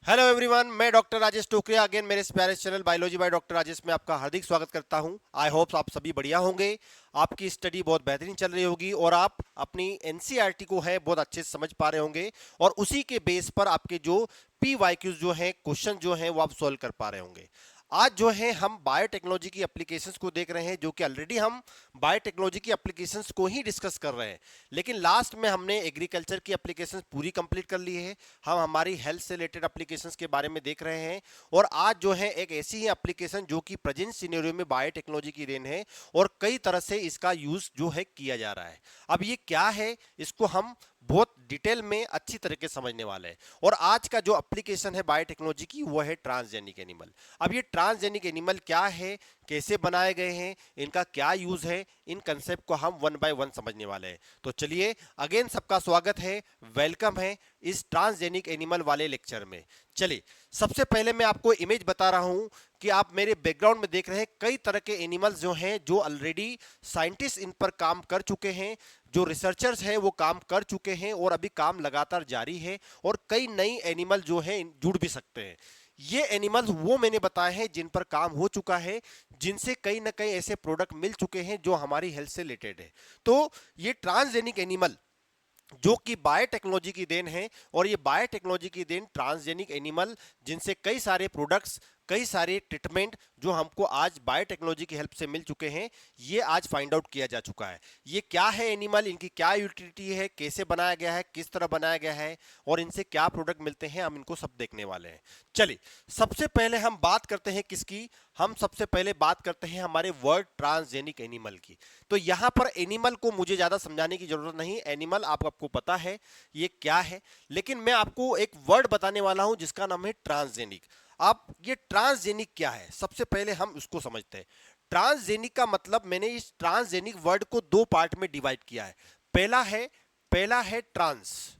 Hello everyone, मैं doctor Rajesh टोकरिया again मेरे इस प्यारे channel biology by doctor Rajesh में आपका हार्दिक स्वागत करता हूं। आई होप आप सभी बढ़िया होंगे। आपकी स्टडी बहुत बेहतरीन चल रही होगी और आप अपनी एनसीईआरटी को है बहुत अच्छे से समझ पा रहे होंगे और उसी के बेस पर आपके जो पीवाईक्यूज जो हैं, क्वेश्चन जो हैं वो आप सॉल्व कर पा रहे होंगे। आज जो है हम बायोटेक्नोलॉजी की एप्लीकेशंस को देख रहे हैं, जो कि ऑलरेडी हम बायोटेक्नोलॉजी की एप्लीकेशंस को ही डिस्कस कर रहे हैं, लेकिन लास्ट में हमने एग्रीकल्चर की एप्लीकेशंस पूरी कंप्लीट कर ली है। हम हमारी हेल्थ से रिलेटेड एप्लीकेशंस के बारे में देख रहे हैं और आज जो है एक ऐसी ही एप्लीकेशन जो कि प्रेजेंट सिनेरियो में बायोटेक्नोलॉजी की देन है और कई तरह से इसका यूज जो है किया जा रहा है। अब ये क्या है, इसको हम बहुत डिटेल में अच्छी तरीके से समझने वाले हैं। और आज का जो एप्लीकेशन है बायोटेक्नोलॉजी की वो है ट्रांसजेनिक एनिमल। अब ये ट्रांसजेनिक एनिमल क्या है, कैसे बनाए गए हैं, इनका क्या यूज है, इन कंसेप्ट को हम वन बाय वन समझने वाले हैं। तो चलिए, अगेन सबका स्वागत है, वेलकम है इस ट्रांसजेनिक एनिमल वाले लेक्चर में। चलिए, सबसे पहले मैं आपको इमेज बता रहा हूं कि आप मेरे बैकग्राउंड में देख रहे हैं कई तरह के एनिमल्स जो हैं, जो ऑलरेडी साइंटिस्ट इन पर काम कर चुके हैं, जो रिसर्चर्स हैं वो काम कर चुके हैं और अभी काम लगातार जारी है और कई नई एनिमल जो हैं जुड़ भी सकते हैं। ये एनिमल्स वो मैंने बताए हैं जिन पर काम हो चुका है, जिनसे कई ना कई ऐसे प्रोडक्ट मिल चुके हैं जो हमारी हेल्थ से रिलेटेड है। तो ये ट्रांसजेनिक एनिमल जो कि बायोटेक्नोलॉजी की देन है और ये बायोटेक्नोलॉजी की देन ट्रांसजेनिक एनिमल जिनसे कई सारे प्रोडक्ट्स, कई सारे ट्रीटमेंट जो हमको आज बायोटेक्नोलॉजी की हेल्प से मिल चुके हैं, ये आज फाइंड आउट किया जा चुका है। ये क्या है एनिमल, इनकी क्या यूटिलिटी है, कैसे बनाया गया है, किस तरह बनाया गया है और इनसे क्या प्रोडक्ट मिलते हैं, हम इनको सब देखने वाले हैं। चलिए, सबसे पहले हम बात करते हैं किसकी, हम सबसे पहले बात करते हैं हमारे वर्ड ट्रांसजेनिक एनिमल की। तो यहां पर एनिमल को मुझे ज्यादा समझाने की जरूरत नहीं, एनिमल आपको पता है ये क्या है, लेकिन मैं आपको एक वर्ड बताने वाला हूं जिसका नाम है ट्रांसजेनिक। आप ये ट्रांसजेनिक क्या है, सबसे पहले हम उसको समझते हैं। ट्रांसजेनिक का मतलब, मैंने इस ट्रांसजेनिक वर्ड को दो पार्ट में डिवाइड किया है। पहला है ट्रांस,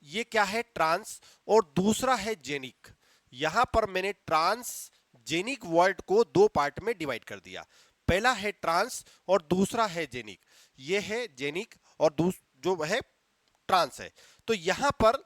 ये क्या है ट्रांस, और दूसरा है जेनिक। यहां पर मैंने ट्रांस जेनिक वर्ड को दो पार्ट में डिवाइड कर दिया। पहला है ट्रांस और दूसरा है जेनिक। ये है जेनिक और जो है ट्रांस है। तो यहां पर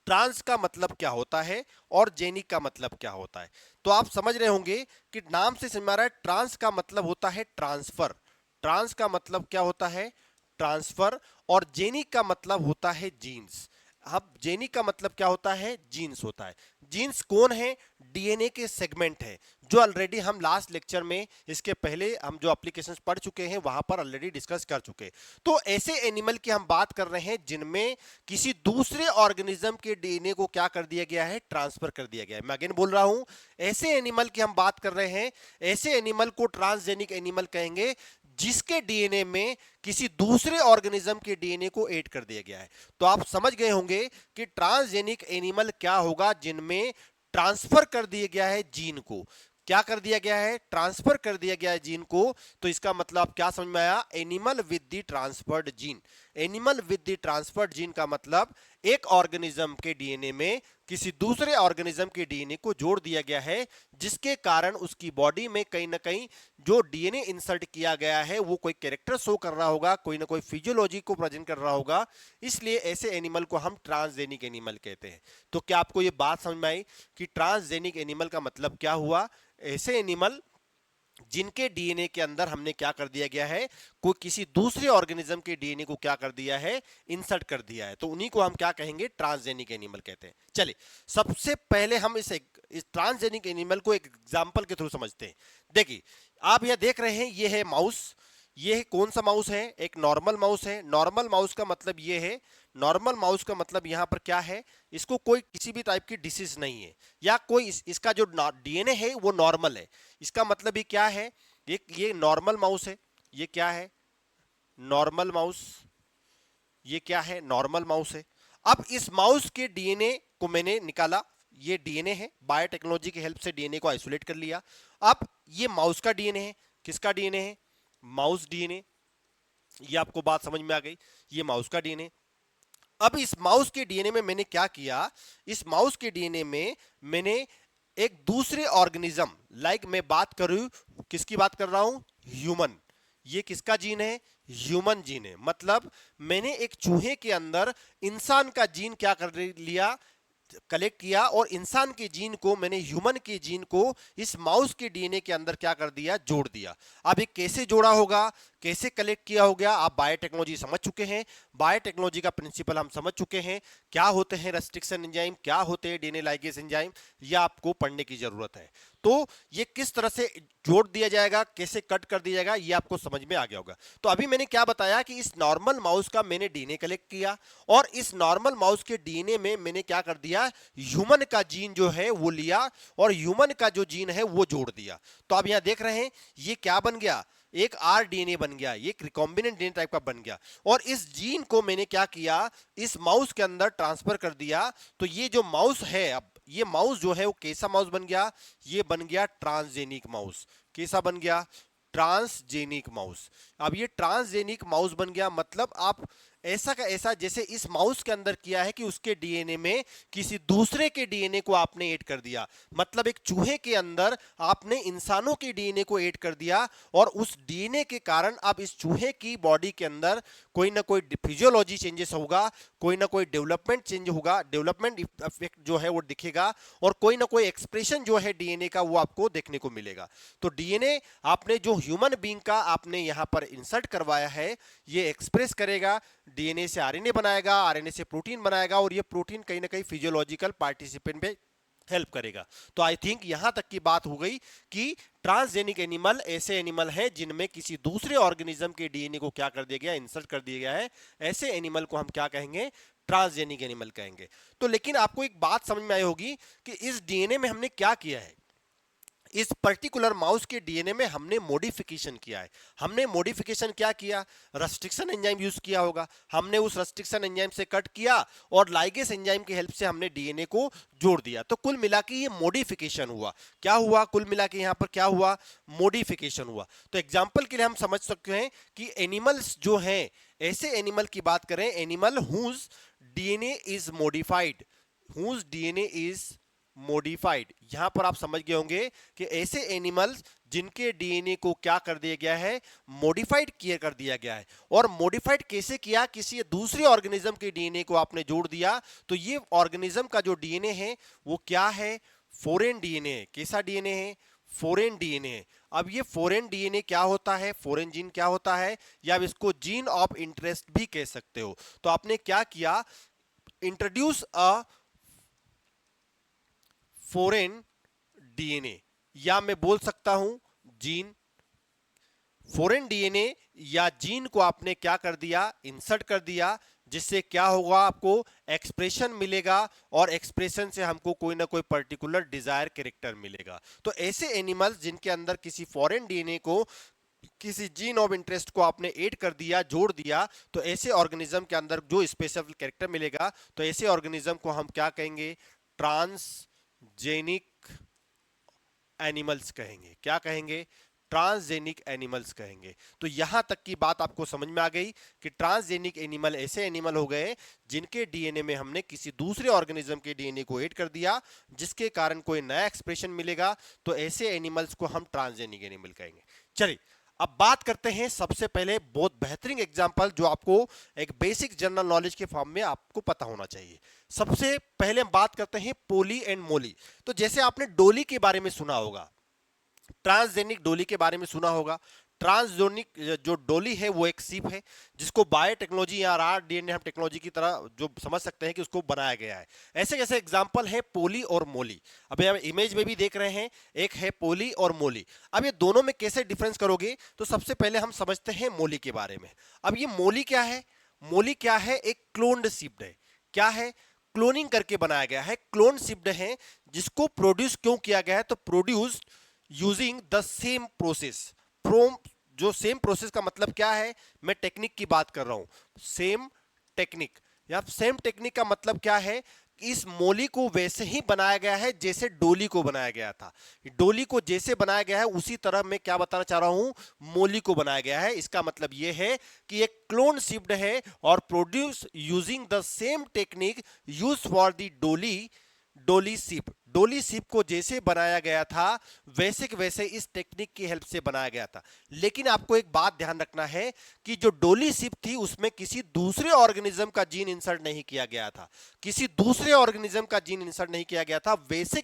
ट्रांस का मतलब क्या होता है और जेनिक का मतलब क्या होता है, तो आप समझ रहे होंगे कि नाम से समझ आ रहा है। ट्रांस का मतलब होता है ट्रांसफर, ट्रांस का मतलब क्या होता है, ट्रांसफर। और जेनिक का मतलब होता है जीन्स। अब जेनिक का मतलब क्या होता है, जीन्स होता है। जीन्स कौन है, डीएनए के सेगमेंट है, जो ऑलरेडी हम लास्ट लेक्चर में, इसके पहले हम जो एप्लीकेशंस पढ़ चुके हैं वहां पर ऑलरेडी डिस्कस कर चुके हैं। तो ऐसे एनिमल की हम बात कर रहे हैं जिनमें किसी दूसरे ऑर्गेनिज्म के डीएनए को क्या कर दिया गया है, ट्रांसफर कर दिया गया है। मैं अगेन बोल रहा हूं, ऐसे एनिमल की हम बात कर रहे हैं, ऐसे एनिमल को ट्रांसजेनिक एनिमल कहेंगे जिसके डीएनए में किसी दूसरे ऑर्गेनिज्म के डीएनए को ऐड कर दिया गया है। तो आप समझ गए होंगे कि ट्रांसजेनिक एनिमल क्या होगा, जिनमें ट्रांसफर कर दिया गया है जीन को। क्या कर दिया गया है, ट्रांसफर कर दिया गया है जीन को। तो इसका मतलब क्या समझ में आया, animal with the transferred gene. Animal with the transferred gene का मतलब एक ऑर्गेनिज्म के डीएनए में किसी दूसरे ऑर्गेनिज्म के डीएनए को जोड़ दिया गया है, जिसके कारण उसकी बॉडी में कहीं ना कहीं जो डीएनए इंसर्ट किया गया है वो कोई कैरेक्टर शो कर रहा होगा, कोई ना कोई फिजियोलॉजी को प्रेजेंट कर रहा होगा। इसलिए ऐसे एनिमल को हम ट्रांसजेनिक एनिमल कहते हैं। तो क्या आपको ये बात समझ में आई कि ट्रांसजेनिक एनिमल का मतलब क्या हुआ, ऐसे एनिमल जिनके डीएनए के अंदर हमने क्या कर दिया गया है, कोई किसी दूसरे ऑर्गेनिज्म के डीएनए को क्या कर दिया है, इंसर्ट कर दिया है, तो उन्हीं को हम क्या कहेंगे, ट्रांसजेनिक एनिमल कहते हैं। चलिए, सबसे पहले हम इस ट्रांसजेनिक एनिमल को एक एग्जांपल के थ्रू समझते हैं। देखिए, आप यह देख रहे हैं, ये है माउस। ये है कौन सा माउस है, एक नॉर्मल माउस है। नॉर्मल माउस का मतलब ये है, नॉर्मल माउस का मतलब यहां पर क्या है, इसको कोई किसी भी टाइप की डिसीज नहीं है, या कोई इसका जो डीएनए है वो नॉर्मल है। इसका मतलब ये क्या है, ये नॉर्मल माउस है। ये क्या है, नॉर्मल माउस। ये क्या है, नॉर्मल माउस है। अब इस माउस के डीएनए को मैंने निकाला, ये डीएनए है, बायोटेक्नोलॉजी की हेल्प से डीएनए को आइसोलेट कर लिया। अब ये माउस का डीएनए है, किसका डीएनए है, माउस डीएनए। ये आपको बात समझ में आ गई, ये माउस का डीएनए। अब इस माउस के डीएनए में मैंने क्या किया, इस माउस के डीएनए में मैंने एक दूसरे ऑर्गेनिज्म, लाइक मैं बात करूं, किसकी बात कर रहा हूं, ह्यूमन। ये किसका जीन है, ह्यूमन जीन है। मतलब मैंने एक चूहे के अंदर इंसान का जीन क्या कर लिया, कलेक्ट किया और इंसान के जीन को, मैंने ह्यूमन के जीन को इस माउस के डीएनए के अंदर क्या कर दिया, जोड़ दिया। अब ये कैसे जोड़ा होगा, कैसे कलेक्ट किया हो गया, आप बायोटेक्नोलॉजी समझ चुके हैं, बायोटेक्नोलॉजी का प्रिंसिपल हम समझ चुके हैं, क्या होते हैं रेस्ट्रिक्शन एंजाइम, क्या होते हैं डीएनए लाइगेज एंजाइम, ये आपको पढ़ने की जरूरत है। तो ये किस तरह से जोड़ दिया जाएगा, कैसे कट कर दिया जाएगा, ये आपको समझ में आ गया होगा। तो अभी मैंने क्या बताया कि इस नॉर्मल माउस का मैंने डीएनए कलेक्ट किया और इस नॉर्मल माउस के डीएनए में मैंने क्या कर दिया, ह्यूमन का जीन जो है वो लिया और ह्यूमन का जो जीन है वो जोड़ दिया। तो आप यहां देख रहे हैं ये क्या बन गया, एक आर डीएनए बन गया, ये रिकॉम्बिनेंट डीएनए टाइप का बन गया। और इस जीन को मैंने क्या किया, इस माउस के अंदर ट्रांसफर कर दिया। तो ये जो माउस है, अब ये माउस जो है वो कैसा माउस बन गया, ये बन गया ट्रांसजेनिक माउस। कैसा बन गया, ट्रांसजेनिक माउस। अब ये ट्रांसजेनिक माउस बन गया, मतलब आप ऐसा का ऐसा जैसे इस माउस के अंदर किया है कि उसके डीएनए में किसी दूसरे के डीएनए को आपने ऐड कर दिया। मतलब एक चूहे के अंदर आपने इंसानों के डीएनए को ऐड कर दिया और उस डीएनए के कारण अब इस चूहे की बॉडी के अंदर कोई ना कोई फिजियोलॉजी चेंजेस होगा, कोई ना कोई डेवलपमेंट चेंज होगा, डेवलपमेंट इफेक्ट जो है वो दिखेगा और कोई ना कोई एक्सप्रेशन जो है डीएनए का वो आपको देखने को मिलेगा। तो डीएनए आपने जो ह्यूमन बीइंग का आपने यहां पर इंसर्ट करवाया है, ये एक्सप्रेस करेगा, डीएनए से आरएनए बनाएगा, आरएनए से प्रोटीन बनाएगा और ये प्रोटीन कहीं ना कहीं फिजियोलॉजिकल पार्टिसिपेंट में हेल्प करेगा। तो आई थिंक यहां तक की बात हो गई कि ट्रांसजेनिक एनिमल ऐसे एनिमल हैं जिनमें किसी दूसरे ऑर्गेनिज्म के डीएनए को क्या कर दिया गया, इंसर्ट कर दिया गया है। ऐसे एनिमल को हम क्या कहेंगे, ट्रांसजेनिक एनिमल कहेंगे। तो लेकिन आपको एक बात समझ में आई होगी कि इस डीएनए में हमने क्या किया है, इस पर्टिकुलर माउस के डीएनए में हमने मॉडिफिकेशन किया है। हमने मॉडिफिकेशन क्या किया, रेस्ट्रिक्शन एंजाइम यूज किया होगा, हमने उस रेस्ट्रिक्शन एंजाइम से कट किया और लाइगेस एंजाइम की हेल्प से हमने डीएनए को जोड़ दिया। तो कुल मिला के ये मॉडिफिकेशन हुआ। क्या हुआ, कुल मिला के यहां पर क्या हुआ, मॉडिफिकेशन हुआ। तो एग्जांपल के लिए हम समझ सकते हैं कि एनिमल्स जो हैं, ऐसे एनिमल की बात करें, animal whose DNA is modified, whose DNA is modified. यहां पर आप समझ गए होंगे कि ऐसे एनिमल्स जिनके डीएनए को क्या कर दिया गया है, मॉडिफाइड किया कर दिया गया है। और मॉडिफाइड कैसे किया, किसी दूसरे ऑर्गेनिज्म के डीएनए को आपने जोड़ दिया। तो ये ऑर्गेनिज्म का जो डीएनए है वो क्या है, फॉरेन डीएनए है। कैसा डीएनए है, फॉरेन डीएनए है। अब ये फॉरेन डीएनए क्या होता है, फॉरेन जीन क्या होता है, या आप इसको जीन ऑफ इंटरेस्ट भी कह सकते हो। तो आपने क्या किया, इंट्रोड्यूस अ फॉरेन डीएनए, या मैं बोल सकता हूं जीन, फॉरेन डीएनए या जीन को आपने क्या कर दिया, इंसर्ट कर दिया, जिससे क्या होगा, आपको एक्सप्रेशन मिलेगा और एक्सप्रेशन से हमको कोई ना कोई पर्टिकुलर डिजायर कैरेक्टर मिलेगा। तो ऐसे एनिमल्स जिनके अंदर किसी फॉरेन डीएनए को, किसी जीन ऑफ इंटरेस्ट को आपने ऐड कर दिया, जोड़ दिया, तो ऐसे ऑर्गेनिज्म के अंदर जो स्पेशल कैरेक्टर मिलेगा, तो ऐसे ऑर्गेनिज्म को हम क्या कहेंगे, ट्रांसजेनिक एनिमल्स कहेंगे। क्या कहेंगे, ट्रांसजेनिक एनिमल्स कहेंगे। तो यहां तक की बात आपको समझ में आ गई कि ट्रांसजेनिक एनिमल ऐसे एनिमल हो गए जिनके डीएनए में हमने किसी दूसरे ऑर्गेनिज्म के डीएनए को ऐड कर दिया, जिसके कारण कोई नया एक्सप्रेशन मिलेगा। तो ऐसे एनिमल्स को हम ट्रांसजेनिक एनिमल कहेंगे। चलिए अब बात करते हैं सबसे पहले बहुत बेहतरीन एग्जांपल जो आपको एक बेसिक जनरल नॉलेज के फॉर्म में आपको पता होना चाहिए। सबसे पहले हम बात करते हैं पोली एंड मोली। तो जैसे आपने डोली के बारे में सुना होगा, ट्रांसजेनिक डोली के बारे में सुना होगा। ट्रांसजेनिक जो डोली है वो एक सीप है जिसको बायोटेक्नोलॉजी या आरडीएनए हम टेक्नोलॉजी की तरह जो समझ सकते हैं कि उसको बनाया गया है। ऐसे कैसे एग्जांपल है पोली और मोली। अब हम इमेज में भी देख रहे हैं, एक है पोली और मोली। अब ये दोनों में कैसे डिफरेंस करोगे, तो सबसे पहले हम समझते हैं मोली के बारे में। अब ये मोली क्या है, मोली क्या है, एक क्लोन्ड सीप्ड है। क्या है, क्लोनिंग करके बनाया गया है, क्लोन सीप्ड है, जिसको प्रोड्यूस क्यों किया गया है, तो produce using the same process. From, जो सेम प्रोसेस का मतलब क्या है, मैं टेक्निक की बात कर रहा हूं, सेम टेक्निक। या सेम टेक्निक का मतलब क्या है, इस मोली को वैसे ही बनाया गया है जैसे डोली को बनाया गया था। डोली को जैसे बनाया गया है उसी तरह मैं क्या बताना चाह रहा हूं, मोली को बनाया गया है। इसका मतलब यह है कि एक क्लोन शिप्ड है और produce using the same technique use for the डोली, डोली शिप। डोली शिप को जैसे बनाया गया था वैसे के वैसे इस टेक्निक की हेल्प से बनाया गया था। लेकिन आपको एक बात ध्यान रखना है कि जो डोली शिप थी उसमें किसी दूसरे ऑर्गेनिज्म का जीन इंसर्ट नहीं किया गया था, किसी दूसरे ऑर्गेनिज्म का जीन इंसर्ट नहीं किया गया था। वैसे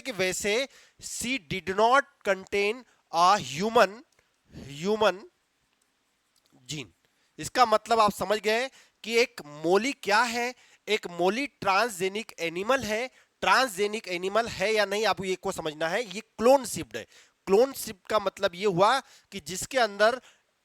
के वैसे she did not contain a human gene. इसका मतलब आप समझ गए कि एक मोली क्या है। एक मोली ट्रांसजेनिक एनिमल है। ट्रांसजेनिक एनिमल है या नहीं आपको ये को समझना है। ये क्लोन शिप्ड है। क्लोन शिप्ड का मतलब ये हुआ कि जिसके अंदर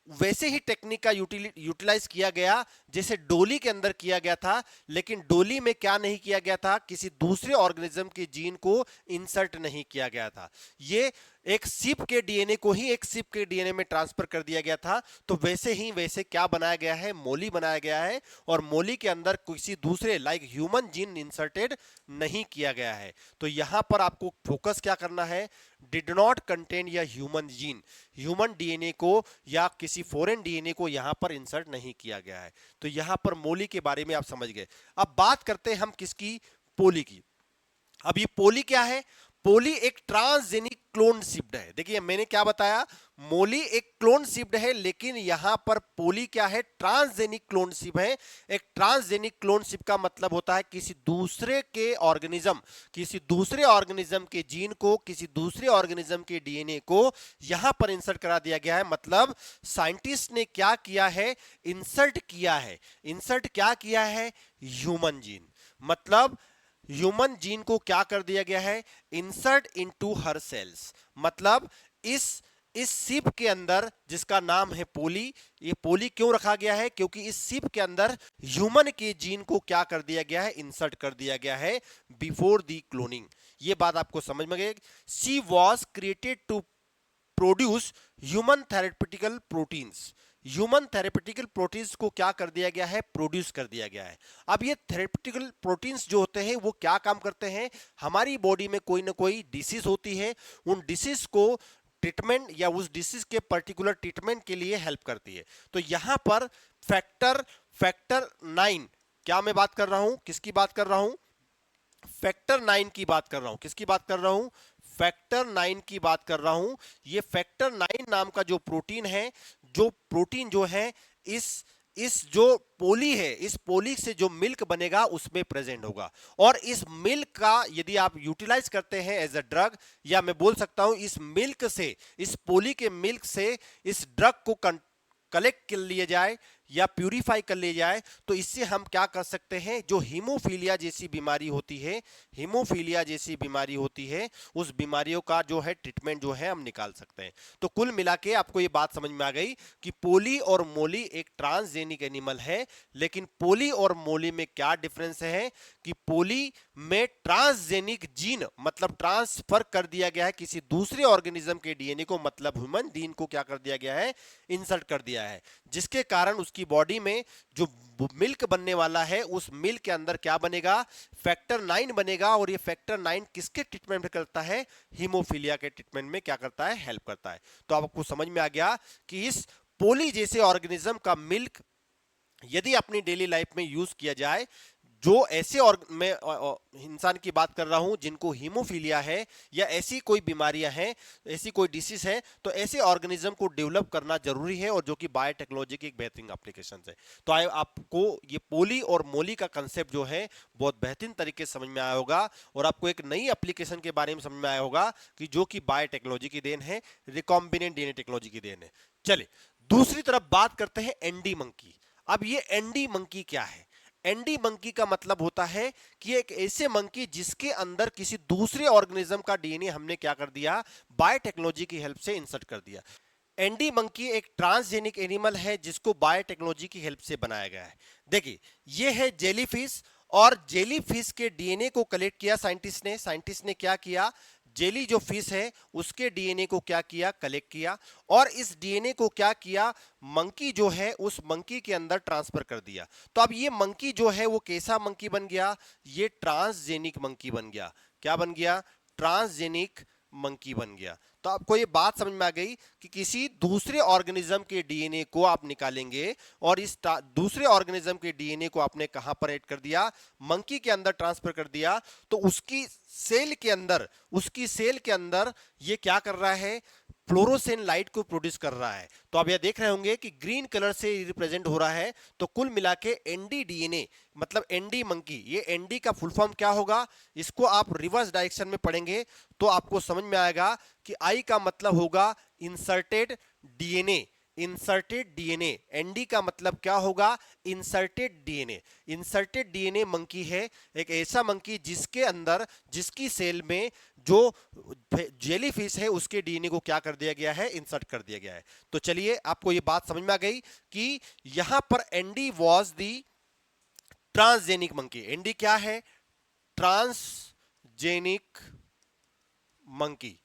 वैसे ही टेक्निक का यूटिलाइज किया गया जैसे डोली के अंदर किया गया था, लेकिन डोली में क्या नहीं किया गया था, किसी दूसरे ऑर्गेनिज्म के जीन को इंसर्ट नहीं किया गया था। ये एक सिप के डीएनए को ही एक सिप के डीएनए में ट्रांसफर कर दिया गया था। तो वैसे ही वैसे क्या बनाया गया है, मोली बनाया गया है, और मोली के अंदर किसी दूसरे लाइक ह्यूमन जीन इंसर्टेड नहीं किया गया है। तो यहां पर आपको फोकस क्या करना है, डिड नॉट कंटेन या ह्यूमन जीन, ह्यूमन डीएनए को या किसी फॉरेन डीएनए को यहां पर इंसर्ट नहीं किया गया है। तो यहां पर मोली के बारे में आप समझ गए। अब बात करते हैं हम किसकी, पोली की। अब ये पोली क्या है, पोली एक ट्रांसजेनिक क्लोन शिप्ड है। देखिए मैंने क्या बताया, मोली एक क्लोन शिप्ड है, लेकिन यहां पर पोली क्या है, ट्रांसजेनिक क्लोन शिप है। एक ट्रांसजेनिक क्लोन शिप का मतलब होता है किसी दूसरे के ऑर्गेनिज्म, किसी दूसरे ऑर्गेनिज्म के जीन को, किसी दूसरे ऑर्गेनिज्म के डीएनए को यहां पर इंसर्ट करा दिया गया है। मतलब साइंटिस्ट ने क्या किया है, इंसर्ट किया है। इंसर्ट क्या किया है, ह्यूमन जीन। मतलब ह्यूमन जीन को क्या कर दिया गया है, इंसर्ट इनटू हर सेल्स। मतलब इस सिप के अंदर जिसका नाम है पोली, ये पोली क्यों रखा गया है, क्योंकि इस सिप के अंदर ह्यूमन के जीन को क्या कर दिया गया है, इंसर्ट कर दिया गया है बिफोर दी क्लोनिंग। ये बात आपको समझ में गई। She was created to produce human therapeutical proteins. Human therapeutical proteins को क्या कर दिया गया है, प्रोड्यूस कर दिया गया है। अब ये थेरेपेटिकल प्रोटीन्स जो होते हैं वो क्या काम करते हैं, हमारी बॉडी में कोई ना कोई डिसीज होती है, उन डिसीज को ट्रीटमेंट या उस डिसीज के पर्टिकुलर ट्रीटमेंट के लिए हेल्प करती है। तो यहां पर फैक्टर 9, क्या मैं बात कर रहा हूं, किसकी बात कर रहा हूं, फैक्टर 9 की बात कर रहा हूं। किसकी बात कर रहा हूं, फैक्टर 9 की बात कर रहा हूं। ये फैक्टर 9 नाम का जो प्रोटीन है, जो प्रोटीन जो है इस जो पोली है, इस पोली से जो मिल्क बनेगा उसमें प्रेजेंट होगा। और इस मिल्क का यदि आप यूटिलाइज करते हैं एज अ ड्रग, या मैं बोल सकता हूं इस मिल्क से, इस पोली के मिल्क से इस ड्रग को कलेक्ट कर लिए जाए या प्यूरिफाई कर लिए जाए, तो इससे हम क्या कर सकते हैं, जो हीमोफीलिया जैसी बीमारी होती है, हीमोफीलिया जैसी बीमारी होती है, उस बीमारियों का जो है ट्रीटमेंट जो है हम निकाल सकते हैं। तो कुल मिला के आपको ये बात समझ में आ गई कि पोली और मोली एक ट्रांसजेनिक एनिमल है। लेकिन पोली और मोली में क्या डिफरेंस है कि पोली में ट्रांसजेनिक जीन मतलब ट्रांसफर कर दिया गया है किसी दूसरे ऑर्गेनिज्म के डीएनए को, मतलब ह्यूमन जीन को क्या कर दिया गया है, इंसर्ट कर दिया है, जिसके कारण उसकी बॉडी में जो मिल्क बनने वाला है उस मिल्क के अंदर क्या बनेगा, फैक्टर 9 बनेगा। और ये फैक्टर 9 किसके ट्रीटमेंट में करता है, हीमोफीलिया के ट्रीटमेंट में क्या करता है, हेल्प करता है। तो आपको समझ में आ गया कि इस पोली जैसे ऑर्गेनिज्म का मिल्क यदि अपनी डेली लाइफ में यूज किया जाए, जो ऐसे और मैं इंसान की बात कर रहा हूं जिनको हीमोफीलिया है या ऐसी कोई बीमारियां हैं, ऐसी कोई डिसीज है, तो ऐसे ऑर्गेनिज्म को डेवलप करना जरूरी है, और जो कि बायोटेक्नोलॉजी की एक बेहतरीन एप्लीकेशन है। तो आपको ये पोली और मोली का कंसेप्ट जो है बहुत बेहतरीन तरीके से समझ में आया होगा, और आपको एक नई एप्लीकेशन के बारे में समझ में आया होगा कि जो कि बायोटेक्नोलॉजी की देन है, रिकॉम्बिनेंट डीएनए टेक्नोलॉजी की देन है। चलिए दूसरी तरफ बात करते हैं एंडी मंकी। अब ये एंडी मंकी क्या है, एंडी मंकी का मतलब होता है कि एक ऐसे मंकी जिसके अंदर किसी दूसरे ऑर्गेनिज्म का डीएनए हमने क्या कर दिया, बायोटेक्नोलॉजी की हेल्प से इंसर्ट कर दिया। एंडी मंकी एक ट्रांसजेनिक एनिमल है जिसको बायोटेक्नोलॉजी की हेल्प से बनाया गया है। देखिए ये है जेलीफिश, और जेलीफिश के डीएनए को कलेक्ट किया साइंटिस्ट ने क्या किया, जेली जो फिश है उसके डीएनए को क्या किया, कलेक्ट किया, और इस डीएनए को क्या किया, मंकी जो है उस मंकी के अंदर ट्रांसफर कर दिया। तो अब ये मंकी जो है वो कैसा मंकी बन गया, ये ट्रांसजेनिक मंकी बन गया। क्या बन गया, ट्रांसजेनिक मंकी बन गया। तो आपको ये बात समझ में आ गई कि किसी दूसरे ऑर्गेनिज्म के डीएनए को आप निकालेंगे और इस दूसरे ऑर्गेनिज्म के डीएनए को आपने कहां पर ऐड कर दिया, मंकी के अंदर ट्रांसफर कर दिया, तो उसकी सेल के अंदर ये क्या कर रहा है, फ्लोरोसेंट लाइट को प्रोड्यूस कर रहा है। तो आप यह देख रहे होंगे कि ग्रीन कलर से रिप्रेजेंट हो रहा है। तो कुल मिला के एनडी डीएनए मतलब एनडी मंकी, ये एनडी का फुल फॉर्म क्या होगा, इसको आप रिवर्स डायरेक्शन में पढ़ेंगे तो आपको समझ में आएगा कि आई का मतलब होगा inserted DNA. Inserted DNA, ND का मतलब क्या होगा, inserted DNA. Inserted DNA monkey है एक ऐसा मंकी जिसकी सेल में जो जेलीफिश है उसके डीएनए को क्या कर दिया गया है, इंसर्ट कर दिया गया है। तो चलिए आपको ये बात समझ में आ गई कि यहां पर ND was the transgenic monkey. ND क्या है, ट्रांसजेनिक मंकी।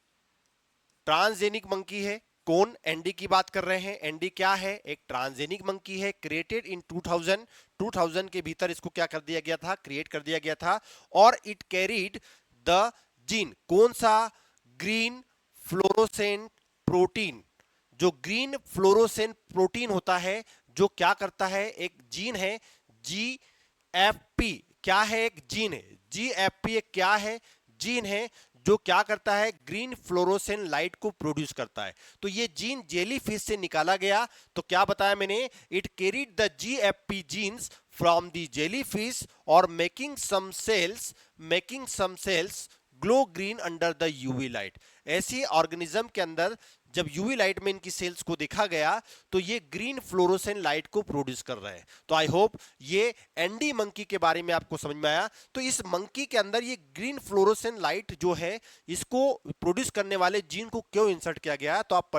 ट्रांसजेनिक मंकी है कौन, एनडी की बात कर रहे हैं। एनडी क्या है, एक ट्रांसजेनिक मंकी है, क्रिएटेड इन 2000 के भीतर इसको क्या कर दिया गया था, क्रिएट कर दिया गया था। और इट कैरीड द जीन, कौन सा, ग्रीन फ्लोरोसेंट प्रोटीन। जो ग्रीन फ्लोरोसेंट प्रोटीन होता है जो क्या करता है, एक जीन है जीएफपी। क्या है, एक जीन है जीएफपी। एक क्या है, जीन है जो क्या करता है, ग्रीन फ्लोरोसेंट लाइट को प्रोड्यूस करता है। तो ये जीन जेलीफिश से निकाला गया। तो क्या बताया मैंने, it carried the GFP genes from the jellyfish और making some cells glow green under the UV light. ऐसी ऑर्गेनिज्म के अंदर जब यूवी लाइट में इनकी सेल्स को देखा गया तो ये ग्रीन फ्लोरोसेंट लाइट को प्रोड्यूस कर रहे हैं। तो आई होप ये एनडी मंकी के बारे में आपको समझ में आया। तो इस मंकी के अंदर ये ग्रीन फ्लोरोसेंट लाइट जो है इसको प्रोड्यूस करने वाले जीन को क्यों इंसर्ट किया गया है, तो आप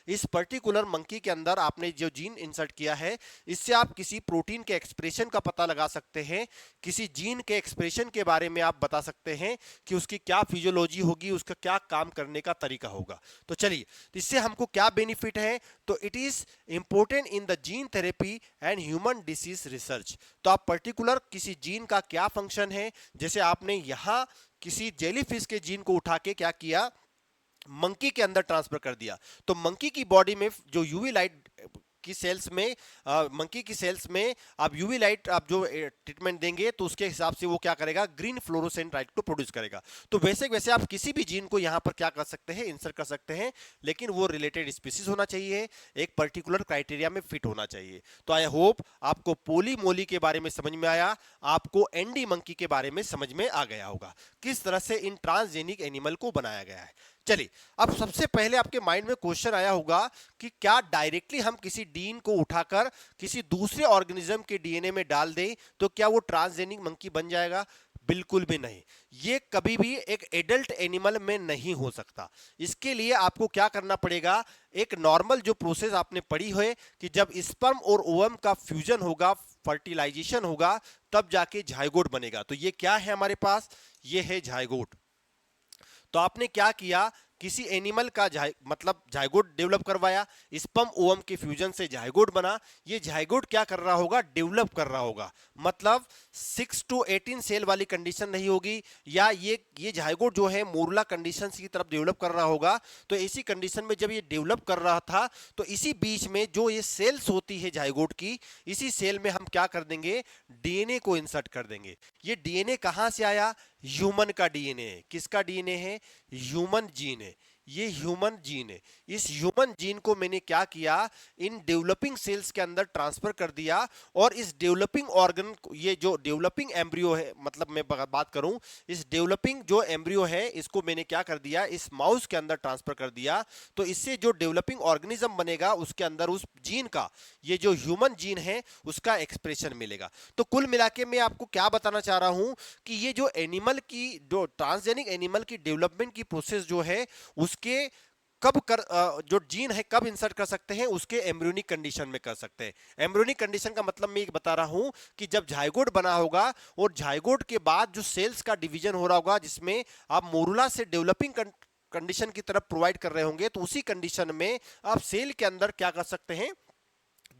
इस पर्टिकुलर मंकी के अंदर आपने जो जीन इंसर्ट किया है इससे आप किसी प्रोटीन के एक्सप्रेशन का पता लगा सकते हैं, किसी जीन के एक्सप्रेशन के बारे में आप बता सकते हैं कि उसकी क्या फिजियोलॉजी होगी, उसका क्या काम करने का तरीका होगा। तो चलिए, तो इससे हमको क्या बेनिफिट है, तो it is important in the gene therapy and human disease research. तो आप पर्टिकुलर किसी जीन का क्या फंक्शन है, जैसे आपने यहां किसी जेलीफिश के जीन को उठा के क्या किया, मंकी के अंदर ट्रांसफर कर दिया। तो मंकी की बॉडी में जो यूवी लाइट की सेल्स में मंकी की सेल्स में आप यूवी लाइट आप जो ट्रीटमेंट देंगे तो उसके हिसाब से वो क्या करेगा, ग्रीन फ्लोरोसेंट लाइट को प्रोड्यूस करेगा। तो वैसे वैसे आप किसी भी जीन को यहां पर क्या कर सकते हैं, इंसर्ट कर सकते हैं, लेकिन वो रिलेटेड स्पीसीज होना चाहिए, एक पर्टिकुलर क्राइटेरिया में फिट होना चाहिए। तो आई होप आपको पोलीमोली के बारे में समझ में आया, आपको एनडी मंकी के बारे में समझ में आ गया होगा किस तरह से इन ट्रांसजेनिक एनिमल को बनाया गया है। चलिए, अब सबसे पहले आपके माइंड में क्वेश्चन आया होगा कि क्या डायरेक्टली हम किसी डीन को उठाकर किसी दूसरे ऑर्गेनिज्म के डीएनए में डाल दें तो क्या वो ट्रांसजेनिक मंकी बन जाएगा? बिल्कुल भी नहीं, ये कभी भी एक एडल्ट एनिमल में नहीं हो सकता। इसके लिए आपको क्या करना पड़ेगा, एक नॉर्मल जो प्रोसेस आपने पढ़ी है कि जब स्पर्म और ओवम का फ्यूजन होगा, फर्टिलाइजेशन होगा, तब जाके जाइगोट बनेगा। तो ये क्या है हमारे पास, ये है जाइगोट। तो आपने क्या किया, किसी एनिमल का मतलब जाइगोट डेवलप करवाया, स्पर्म ओवम के फ्यूजन से जाइगोट बना। ये जाइगोट क्या कर रहा होगा, डेवलप कर रहा होगा, मतलब 6 to 18 सेल वाली कंडीशन नहीं होगी, या ये जाइगोट जो है मोरुला कंडीशन की तरफ डेवलप कर रहा होगा। तो ऐसी कंडीशन में जब ये डेवलप कर रहा था तो इसी बीच में जो ये सेल्स होती है जाइगोट की, इसी सेल में हम क्या कर देंगे, डीएनए को इंसर्ट कर देंगे। ये डीएनए कहां से आया, ह्यूमन का डीएनए है। किसका डीएनए है, ह्यूमन जीन है, ये ह्यूमन जीन है। इस ह्यूमन जीन को मैंने क्या किया, इन डेवलपिंग सेल्स के अंदर ट्रांसफर कर दिया, और इस डेवलपिंग ऑर्गन, ये जो डेवलपिंग एम्ब्रियो है, मतलब मैं बात करूं, इस डेवलपिंग जो एम्ब्रियो है इसको मैंने क्या कर दिया, इस माउस के अंदर ट्रांसफर कर दिया। तो इससे जो डेवलपिंग ऑर्गेनिज्म बनेगा उसके अंदर उस जीन का, ये जो ह्यूमन जीन है उसका एक्सप्रेशन मिलेगा। तो कुल मिला के मैं आपको क्या बताना चाह रहा हूं कि ये जो एनिमल की, जो ट्रांसजेनिक एनिमल की डेवलपमेंट की प्रोसेस जो है उसके जो जीन है कब इंसर्ट कर सकते हैं, उसके एम्ब्रियोनिक कंडीशन में कर सकते हैं। एम्ब्रियोनिक कंडीशन का मतलब मैं बता रहा हूं कि जब जाइगोट बना होगा और जाइगोट के बाद जो सेल्स का डिवीजन हो रहा होगा, जिसमें आप मोरुला से डेवलपिंग कंडीशन की तरफ प्रोवाइड कर रहे होंगे, तो उसी कंडीशन में आप सेल के अंदर क्या कर सकते हैं,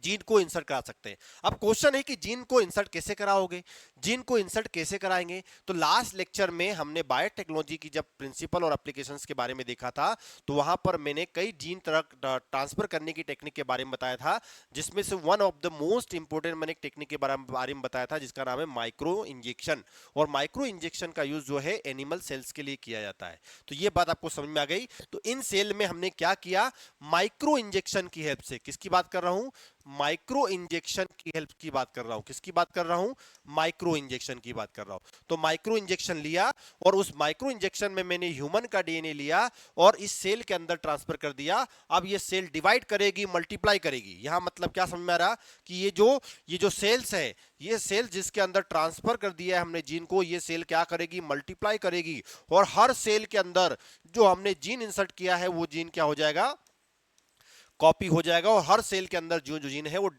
जीन को इंसर्ट करा सकते हैं। अब क्वेश्चन है कि जीन को इंसर्ट कैसे कराओगे, जीन को इंसर्ट कैसे कराएंगे। तो लास्ट लेक्चर में हमने बायोटेक्नोलॉजी की जब प्रिंसिपल और एप्लीकेशंस के बारे में देखा था, तो वहां पर मैंने कई जीन तरह ट्रांसफर करने की टेक्निक के बारे में बताया था, जिसमें से one of the most important मैंने एक टेक्निक के बारे में बताया था जिसका नाम है माइक्रो इंजेक्शन। और माइक्रो इंजेक्शन का यूज जो है एनिमल सेल्स के लिए किया जाता है। तो ये बात आपको समझ में आ गई। तो इन सेल में हमने क्या किया, माइक्रो इंजेक्शन की हेल्प से, किसकी बात कर रहा हूं, माइक्रो इंजेक्शन की हेल्प की बात कर रहा हूं, किसकी बात कर रहा हूं, माइक्रो इंजेक्शन की बात कर रहा हूं। तो माइक्रो इंजेक्शन लिया और उस माइक्रो इंजेक्शन में मैंने ह्यूमन का डीएनए लिया और इस सेल के अंदर ट्रांसफर कर दिया। अब ये सेल डिवाइड करेगी, मल्टीप्लाई करेगी। यहां मतलब क्या समझ में आ रहा कि ये जो सेल्स है, ये सेल जिसके अंदर ट्रांसफर कर दिया है हमने जीन को, ये सेल क्या करेगी, मल्टीप्लाई करेगी। और हर सेल के अंदर जो हमने जीन इंसर्ट किया है वो जीन क्या हो जाएगा, कॉपी हो जाएगा और हर सेल के अंदर जो जो जीन है वो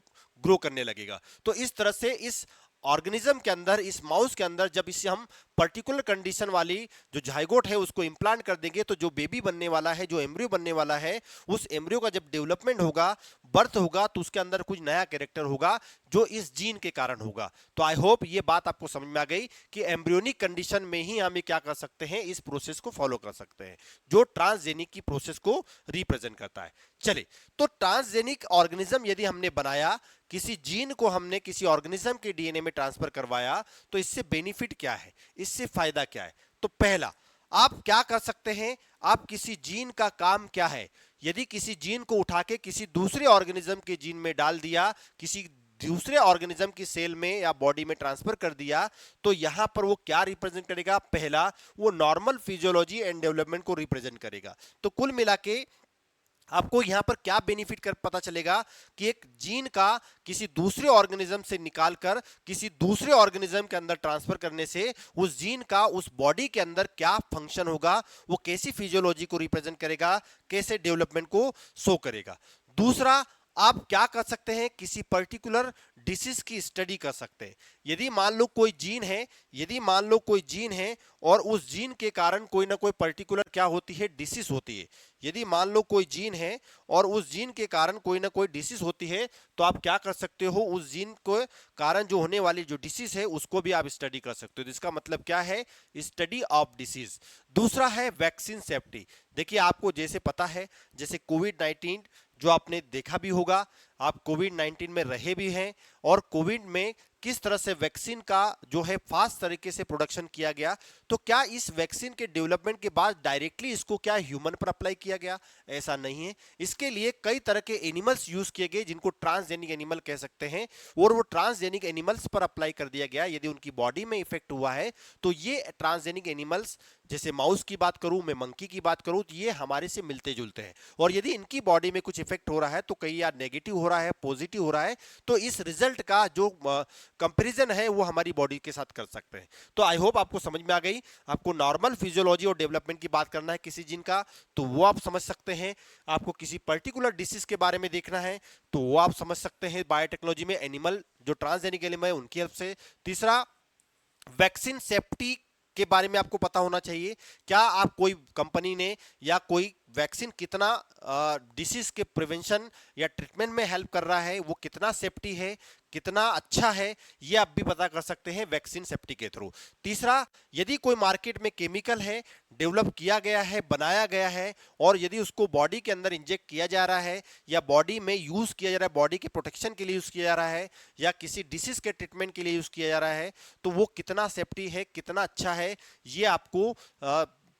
ग्रो करने लगेगा। तो इस तरह से इस ऑर्गेनिज्म के अंदर, इस माउस के अंदर जब इसे हम पर्टिकुलर कंडीशन वाली जो जाइगोट है उसको इंप्लांट कर देंगे, तो जो बेबी बनने वाला है, जो एम्ब्रियो बनने वाला है, उस एम्ब्रियो का जब डेवलपमेंट होगा, बर्थ होगा, तो उसके अंदर कुछ नया कैरेक्टर होगा जो इस जीन के कारण होगा। तो आई होप ये बात आपको समझ में आ गई कि एम्ब्रियोनिक कंडीशन में ही हम क्या कर सकते हैं, इस प्रोसेस को फॉलो कर सकते हैं जो ट्रांसजेनिक की प्रोसेस को रिप्रेजेंट करता है। चलिए, तो ट्रांसजेनिक ऑर्गेनिज्म यदि हमने बनाया, किसी जीन को हमने किसी ऑर्गेनिज्म के डीएनए में ट्रांसफर करवाया, तो इससे बेनिफिट क्या है, इससे फायदा क्या है। तो पहला, आप क्या कर सकते हैं, आप किसी जीन का काम क्या है, यदि किसी जीन को उठा के किसी दूसरे ऑर्गेनिज्म के जीन में डाल दिया, किसी दूसरे ऑर्गेनिज्म की सेल में या बॉडी में ट्रांसफर कर दिया, तो यहां पर वो क्या रिप्रेजेंट करेगा, पहला वो नॉर्मल फिजियोलॉजी एंड डेवलपमेंट को रिप्रेजेंट करेगा। तो कुल मिला के आपको यहां पर क्या बेनिफिट कर पता चलेगा कि एक जीन का किसी दूसरे ऑर्गेनिज्म से निकालकर किसी दूसरे ऑर्गेनिज्म के अंदर ट्रांसफर करने से उस जीन का उस बॉडी के अंदर क्या फंक्शन होगा, वो कैसी फिजियोलॉजी को रिप्रेजेंट करेगा, कैसे डेवलपमेंट को शो करेगा। दूसरा, आप क्या कर सकते हैं, किसी पर्टिकुलर डिसीज की स्टडी कर सकते हैं। यदि मान लो कोई जीन है, यदि मान लो कोई जीन है और उस जीन के कारण कोई ना कोई पर्टिकुलर क्या होती है, डिसीज होती है। यदि मान लो कोई जीन है और उस जीन के कारण कोई ना कोई डिसीज होती है, तो आप क्या कर सकते हो, उस जीन के कारण जो होने वाली जो डिसीज है उसको भी आप स्टडी कर सकते हो। इसका मतलब क्या है, स्टडी ऑफ डिसीज। दूसरा है वैक्सीन सेफ्टी। देखिए, आपको जैसे पता है, जैसे कोविड-19 जो आपने देखा भी होगा, आप कोविड-19 में रहे भी हैं, और कोविड में किस तरह से वैक्सीन का जो है फास्ट तरीके से प्रोडक्शन किया गया। तो क्या इस वैक्सीन के डेवलपमेंट के बाद डायरेक्टली इसको क्या ह्यूमन पर अप्लाई किया गया, ऐसा नहीं है। इसके लिए कई तरह के एनिमल्स यूज किए गए जिनको ट्रांसजेनिक एनिमल कह सकते हैं, और वो ट्रांसजेनिक एनिमल्स पर अप्लाई कर दिया गया। यदि उनकी बॉडी में इफेक्ट हुआ है तो ये ट्रांसजेनिक एनिमल्स, जैसे माउस की बात करूं, मैं मंकी की बात करूं, तो ये हमारे से मिलते जुलते हैं। और यदि इनकी बॉडी में कुछ इफेक्ट हो रहा है तो कई यार नेगेटिव हो रहा है, पॉजिटिव हो रहा है, तो इस रिजल्ट का जो कंपैरिजन है वो हमारी बॉडी के साथ कर सकते हैं। तो आई होप आपको समझ में आ गई। आपको नॉर्मल फिजियोलॉजी और डेवलपमेंट की बात करना है किसी जीन का, तो वो आप समझ सकते हैं। आपको किसी पर्टिकुलर डिसीज के बारे में देखना है तो वो आप समझ सकते हैं बायोटेक्नोलॉजी में एनिमल जो ट्रांसजेनिक एनिमल है उनकी हेल्प से। तीसरा, वैक्सीन सेफ्टी के बारे में आपको पता होना चाहिए। क्या आप कोई कंपनी ने या कोई वैक्सीन कितना डिसीज के प्रिवेंशन या ट्रीटमेंट में हेल्प कर रहा है, वो कितना सेफ्टी है, कितना अच्छा है, ये आप भी पता कर सकते हैं वैक्सीन सेफ्टी के थ्रू। तीसरा, यदि कोई मार्केट में केमिकल है, डेवलप किया गया है, बनाया गया है, और यदि उसको बॉडी के अंदर इंजेक्ट किया जा रहा है या बॉडी में यूज किया जा रहा है, बॉडी के प्रोटेक्शन के लिए यूज किया जा रहा है या किसी डिसीज के ट्रीटमेंट के लिए यूज किया जा रहा है, तो वो कितना सेफ्टी है, कितना अच्छा है, ये आपको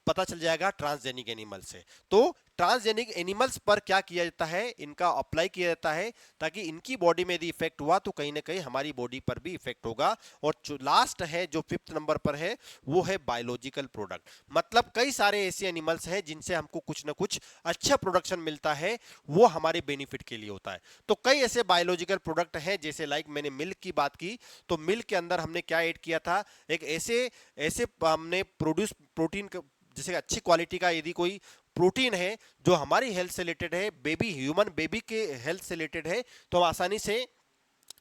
पता चल जाएगा ट्रांसजेनिक एनिमल से। तो ट्रांसजेनिक एनिमल्स पर क्या किया जाता है, इनका अप्लाई किया जाता है ताकि इनकी बॉडी में यदि इफेक्ट हुआ तो कहीं ना कहीं हमारी बॉडी पर भी इफेक्ट होगा। और जो लास्ट है, जो 5th नंबर पर है, वो है बायोलॉजिकल प्रोडक्ट। मतलब कई सारे ऐसे एनिमल्स हैं जिनसे हमको कुछ ना कुछ अच्छा प्रोडक्शन मिलता है, वो हमारे बेनिफिट के लिए होता है। तो कई ऐसे बायोलॉजिकल प्रोडक्ट हैं, जैसे लाइक मैंने मिल्क की बात की, तो मिल्क के अंदर हमने क्या ऐड किया था, एक ऐसे ऐसे हमने प्रोड्यूस प्रोटीन, जैसे अच्छी क्वालिटी का यदि कोई प्रोटीन है जो हमारी हेल्थ से रिलेटेड है, बेबी ह्यूमन बेबी के हेल्थ से रिलेटेड है, तो हम आसानी से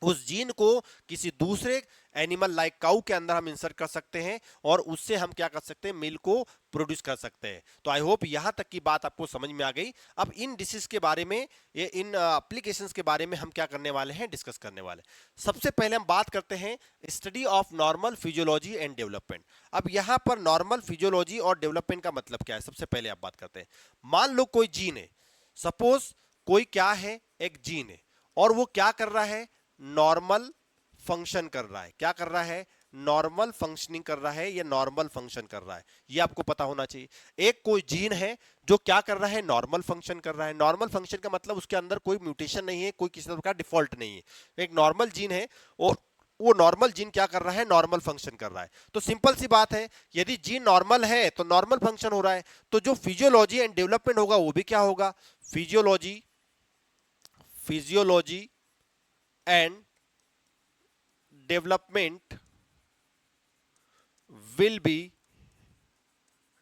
उस जीन को किसी दूसरे एनिमल लाइक काऊ के अंदर हम इंसर्ट कर सकते हैं और उससे हम क्या कर सकते हैं, मिल्क को प्रोड्यूस कर सकते हैं। तो आई होप यहां तक की बात आपको समझ में आ गई। अब इन डिसीज के बारे में, ये इन एप्लीकेशंस के बारे में हम क्या करने वाले हैं, डिस्कस करने वाले हैं। सबसे पहले हम बात करते हैं study of normal physiology and development. अब यहां पर नॉर्मल फिजियोलॉजी और डेवलपमेंट का मतलब क्या है, सबसे पहले आप बात करते हैं। मान लो कोई जीन है, सपोज कोई क्या है, एक जीन है, और वो क्या कर रहा है, नॉर्मल फंक्शन कर रहा है। क्या कर रहा है, नॉर्मल फंक्शनिंग कर रहा है या नॉर्मल फंक्शन कर रहा है, ये आपको पता होना चाहिए। एक कोई जीन है जो क्या कर रहा है, नॉर्मल फंक्शन कर रहा है। नॉर्मल फंक्शन का मतलब उसके अंदर कोई म्यूटेशन नहीं है, कोई किसी तरह का डिफॉल्ट नहीं है, एक नॉर्मल जीन है और वो नॉर्मल जीन क्या कर रहा है, नॉर्मल फंक्शन कर रहा है। तो सिंपल सी बात है, यदि जीन नॉर्मल है तो नॉर्मल फंक्शन हो रहा है, तो जो फिजियोलॉजी एंड डेवलपमेंट होगा वो भी क्या होगा, physiology physiology and development will be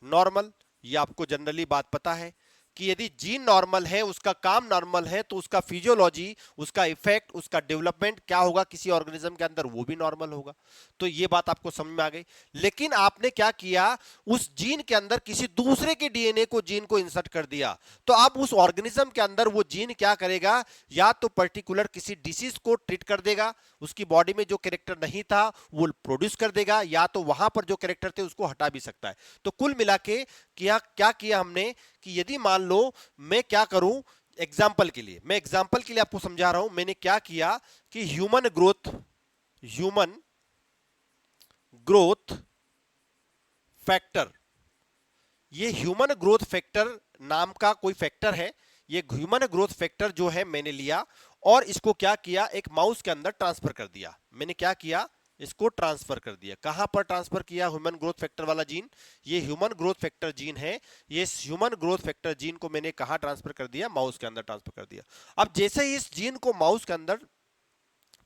normal. ये आपको जनरली बात पता है कि यदि जीन नॉर्मल है, उसका काम नॉर्मल है, तो उसका फिजियोलॉजी, उसका इफेक्ट, उसका डेवलपमेंट क्या होगा किसी ऑर्गेनिज्म के अंदर, वो भी नॉर्मल होगा। तो ये बात आपको समझ में आ गई। लेकिन आपने क्या किया, उस जीन के अंदर किसी दूसरे के डीएनए को, जीन को इंसर्ट कर दिया, तो अब उस ऑर्गेनिज्म के अंदर वो जीन क्या करेगा, या तो पर्टिकुलर किसी डिसीज को ट्रीट कर देगा, उसकी बॉडी में जो कैरेक्टर नहीं था वो प्रोड्यूस कर देगा, या तो वहां पर जो कैरेक्टर थे उसको हटा भी सकता है। तो कुल मिला के क्या किया हमने कि यदि मान लो मैं क्या करूं, एग्जाम्पल के लिए, मैं एग्जाम्पल के लिए आपको समझा रहा हूं, मैंने क्या किया कि ह्यूमन ग्रोथ फैक्टर, ये ह्यूमन ग्रोथ फैक्टर नाम का कोई फैक्टर है, ये ह्यूमन ग्रोथ फैक्टर जो है मैंने लिया और इसको क्या किया, एक माउस के अंदर ट्रांसफर कर दिया। मैंने क्या किया, इसको ट्रांसफर कर दिया। कहां पर ट्रांसफर किया, ह्यूमन ग्रोथ फैक्टर वाला जीन, ये ह्यूमन ग्रोथ फैक्टर जीन है, ये ह्यूमन ग्रोथ फैक्टर जीन को मैंने कहां ट्रांसफर कर दिया, माउस के अंदर ट्रांसफर कर दिया। अब जैसे ही इस जीन को माउस के अंदर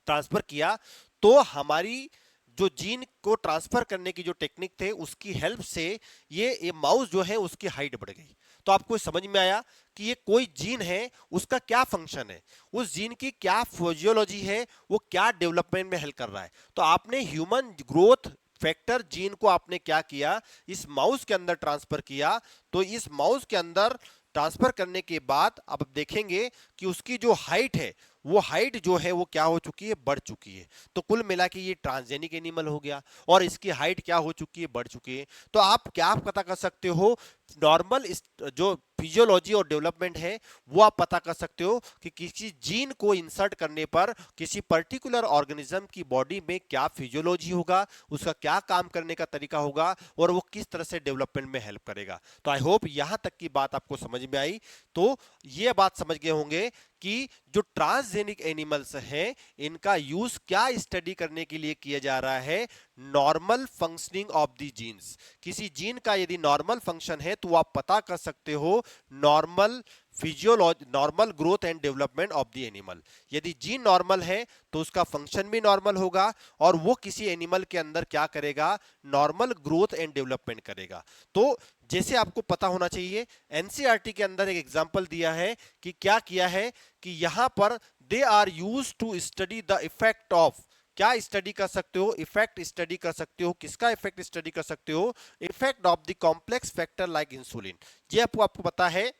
ट्रांसफर किया, तो हमारी जो जीन को ट्रांसफर करने की जो टेक्निक थे उसकी हेल्प से ये माउस जो है उसकी हाइट बढ़ गई। तो आपको समझ में आया कि ये कोई जीन है, उसका क्या फंक्शन है, उस जीन की क्या फिजियोलॉजी है, वो क्या डेवलपमेंट में हेल्प कर रहा है। तो आपने ह्यूमन ग्रोथ फैक्टर जीन को आपने क्या किया, इस माउस के अंदर ट्रांसफर किया। तो इस माउस के अंदर ट्रांसफर करने के बाद अब देखेंगे कि उसकी जो हाइट है, वो हाइट जो है वो क्या हो चुकी है, बढ़ चुकी है। तो कुल मिला के ये ट्रांसजेनिक एनिमल हो गया और इसकी हाइट क्या हो चुकी है, बढ़ चुकी है। तो आप क्या पता कर सकते हो, नॉर्मल जो फिजियोलॉजी और डेवलपमेंट है वो आप पता कर सकते हो कि किसी जीन को इंसर्ट करने पर किसी पर्टिकुलर ऑर्गेनिज्म की बॉडी में क्या फिजियोलॉजी होगा, उसका क्या काम करने का तरीका होगा और वो किस तरह से डेवलपमेंट में हेल्प करेगा। तो आई होप यहां तक की बात आपको समझ में आई। तो ये बात समझ गए होंगे कि जो ट्रांसजेनिक एनिमल्स हैं इनका यूज क्या स्टडी करने के लिए किया जा रहा है, normal functioning of the genes. किसी जीन का यदि नॉर्मल फंक्शन है तो आप पता कर सकते हो normal physiology, normal growth and development of the animal. यदि जीन नॉर्मल है तो उसका फंक्शन भी नॉर्मल होगा और वो किसी एनिमल के अंदर क्या करेगा, नॉर्मल ग्रोथ एंड डेवलपमेंट करेगा। तो जैसे आपको पता होना चाहिए, एनसीईआरटी के अंदर एक एग्जांपल दिया है कि क्या किया है कि यहां पर they are used to study the effect of, क्या स्टडी कर सकते हो, इफेक्ट स्टडी कर सकते हो। किसका इफेक्ट स्टडी कर सकते हो, effect of the complex factor like insulin. ये आपको पता है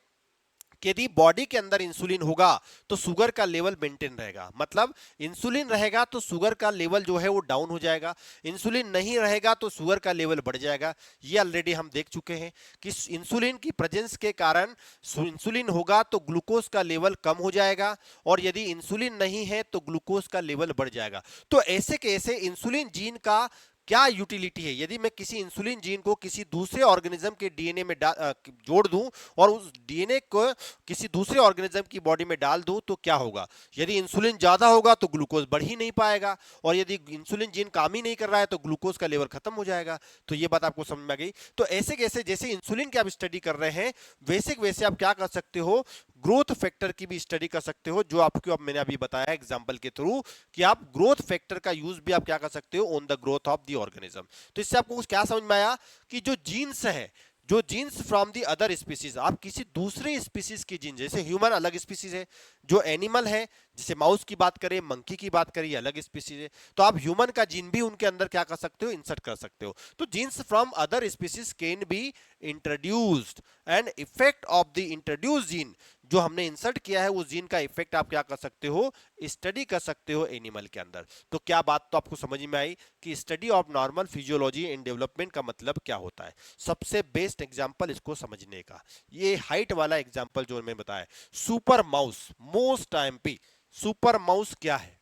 कि यदि बॉडी के अंदर इंसुलिन होगा तो शुगर का लेवल मेंटेन रहेगा, मतलब इंसुलिन रहेगा तो शुगर का लेवल जो है वो डाउन हो जाएगा, इंसुलिन नहीं रहेगा तो शुगर का लेवल बढ़ जाएगा। ये ऑलरेडी हम देख चुके हैं कि इंसुलिन की प्रेजेंस के कारण इंसुलिन होगा तो ग्लूकोज का लेवल कम हो जाएगा और यदि इंसुलिन नहीं है तो ग्लूकोज का लेवल बढ़ जाएगा। तो ऐसे कैसे इंसुलिन जीन का क्या यूटिलिटी है, यदि मैं किसी इंसुलिन जीन को किसी दूसरे ऑर्गेनिज्म के डीएनए में जोड़ दूं और उस डीएनए को किसी दूसरे ऑर्गेनिज्म की बॉडी में डाल दूं तो क्या होगा, यदि इंसुलिन ज्यादा होगा तो ग्लूकोज बढ़ ही नहीं पाएगा और यदि इंसुलिन जीन काम ही नहीं कर रहा है तो ग्लूकोज का लेवल खत्म हो जाएगा। तो ये बात आपको समझ में आ गई। तो ऐसे कैसे, जैसे इंसुलिन की आप स्टडी कर रहे हैं वैसे वैसे आप क्या कर सकते हो, ग्रोथ फैक्टर की भी स्टडी कर सकते हो, जो आपको अब मैंने अभी बताया एग्जांपल के थ्रू कि आप ग्रोथ फैक्टर का यूज भी आप क्या कर सकते हो on the growth of the organism. तो इससे आपको कुछ क्या समझ में आया कि जो जीन्स है, जो genes from the other species, आप किसी दूसरे स्पीसीज की जीन, जैसे ह्यूमन अलग स्पीसीज है, जो एनिमल है जैसे माउस की बात करें, मंकी की बात करें, ये अलग स्पीसीज है, तो आप ह्यूमन का जीन भी उनके अंदर क्या कर सकते हो, इंसर्ट कर सकते हो। तो genes from other species can be introduced and effect of the introduce gene, जो हमने इंसर्ट किया है उस जीन का इफेक्ट आप क्या कर सकते हो, स्टडी कर सकते हो एनिमल के अंदर। तो क्या बात तो आपको समझ में आई कि study of normal physiology in development का मतलब क्या होता है। सबसे बेस्ट एग्जांपल इसको समझने का ये हाइट वाला एग्जांपल जो मैं बताया, super mouse, most MP. Super mouse क्या है?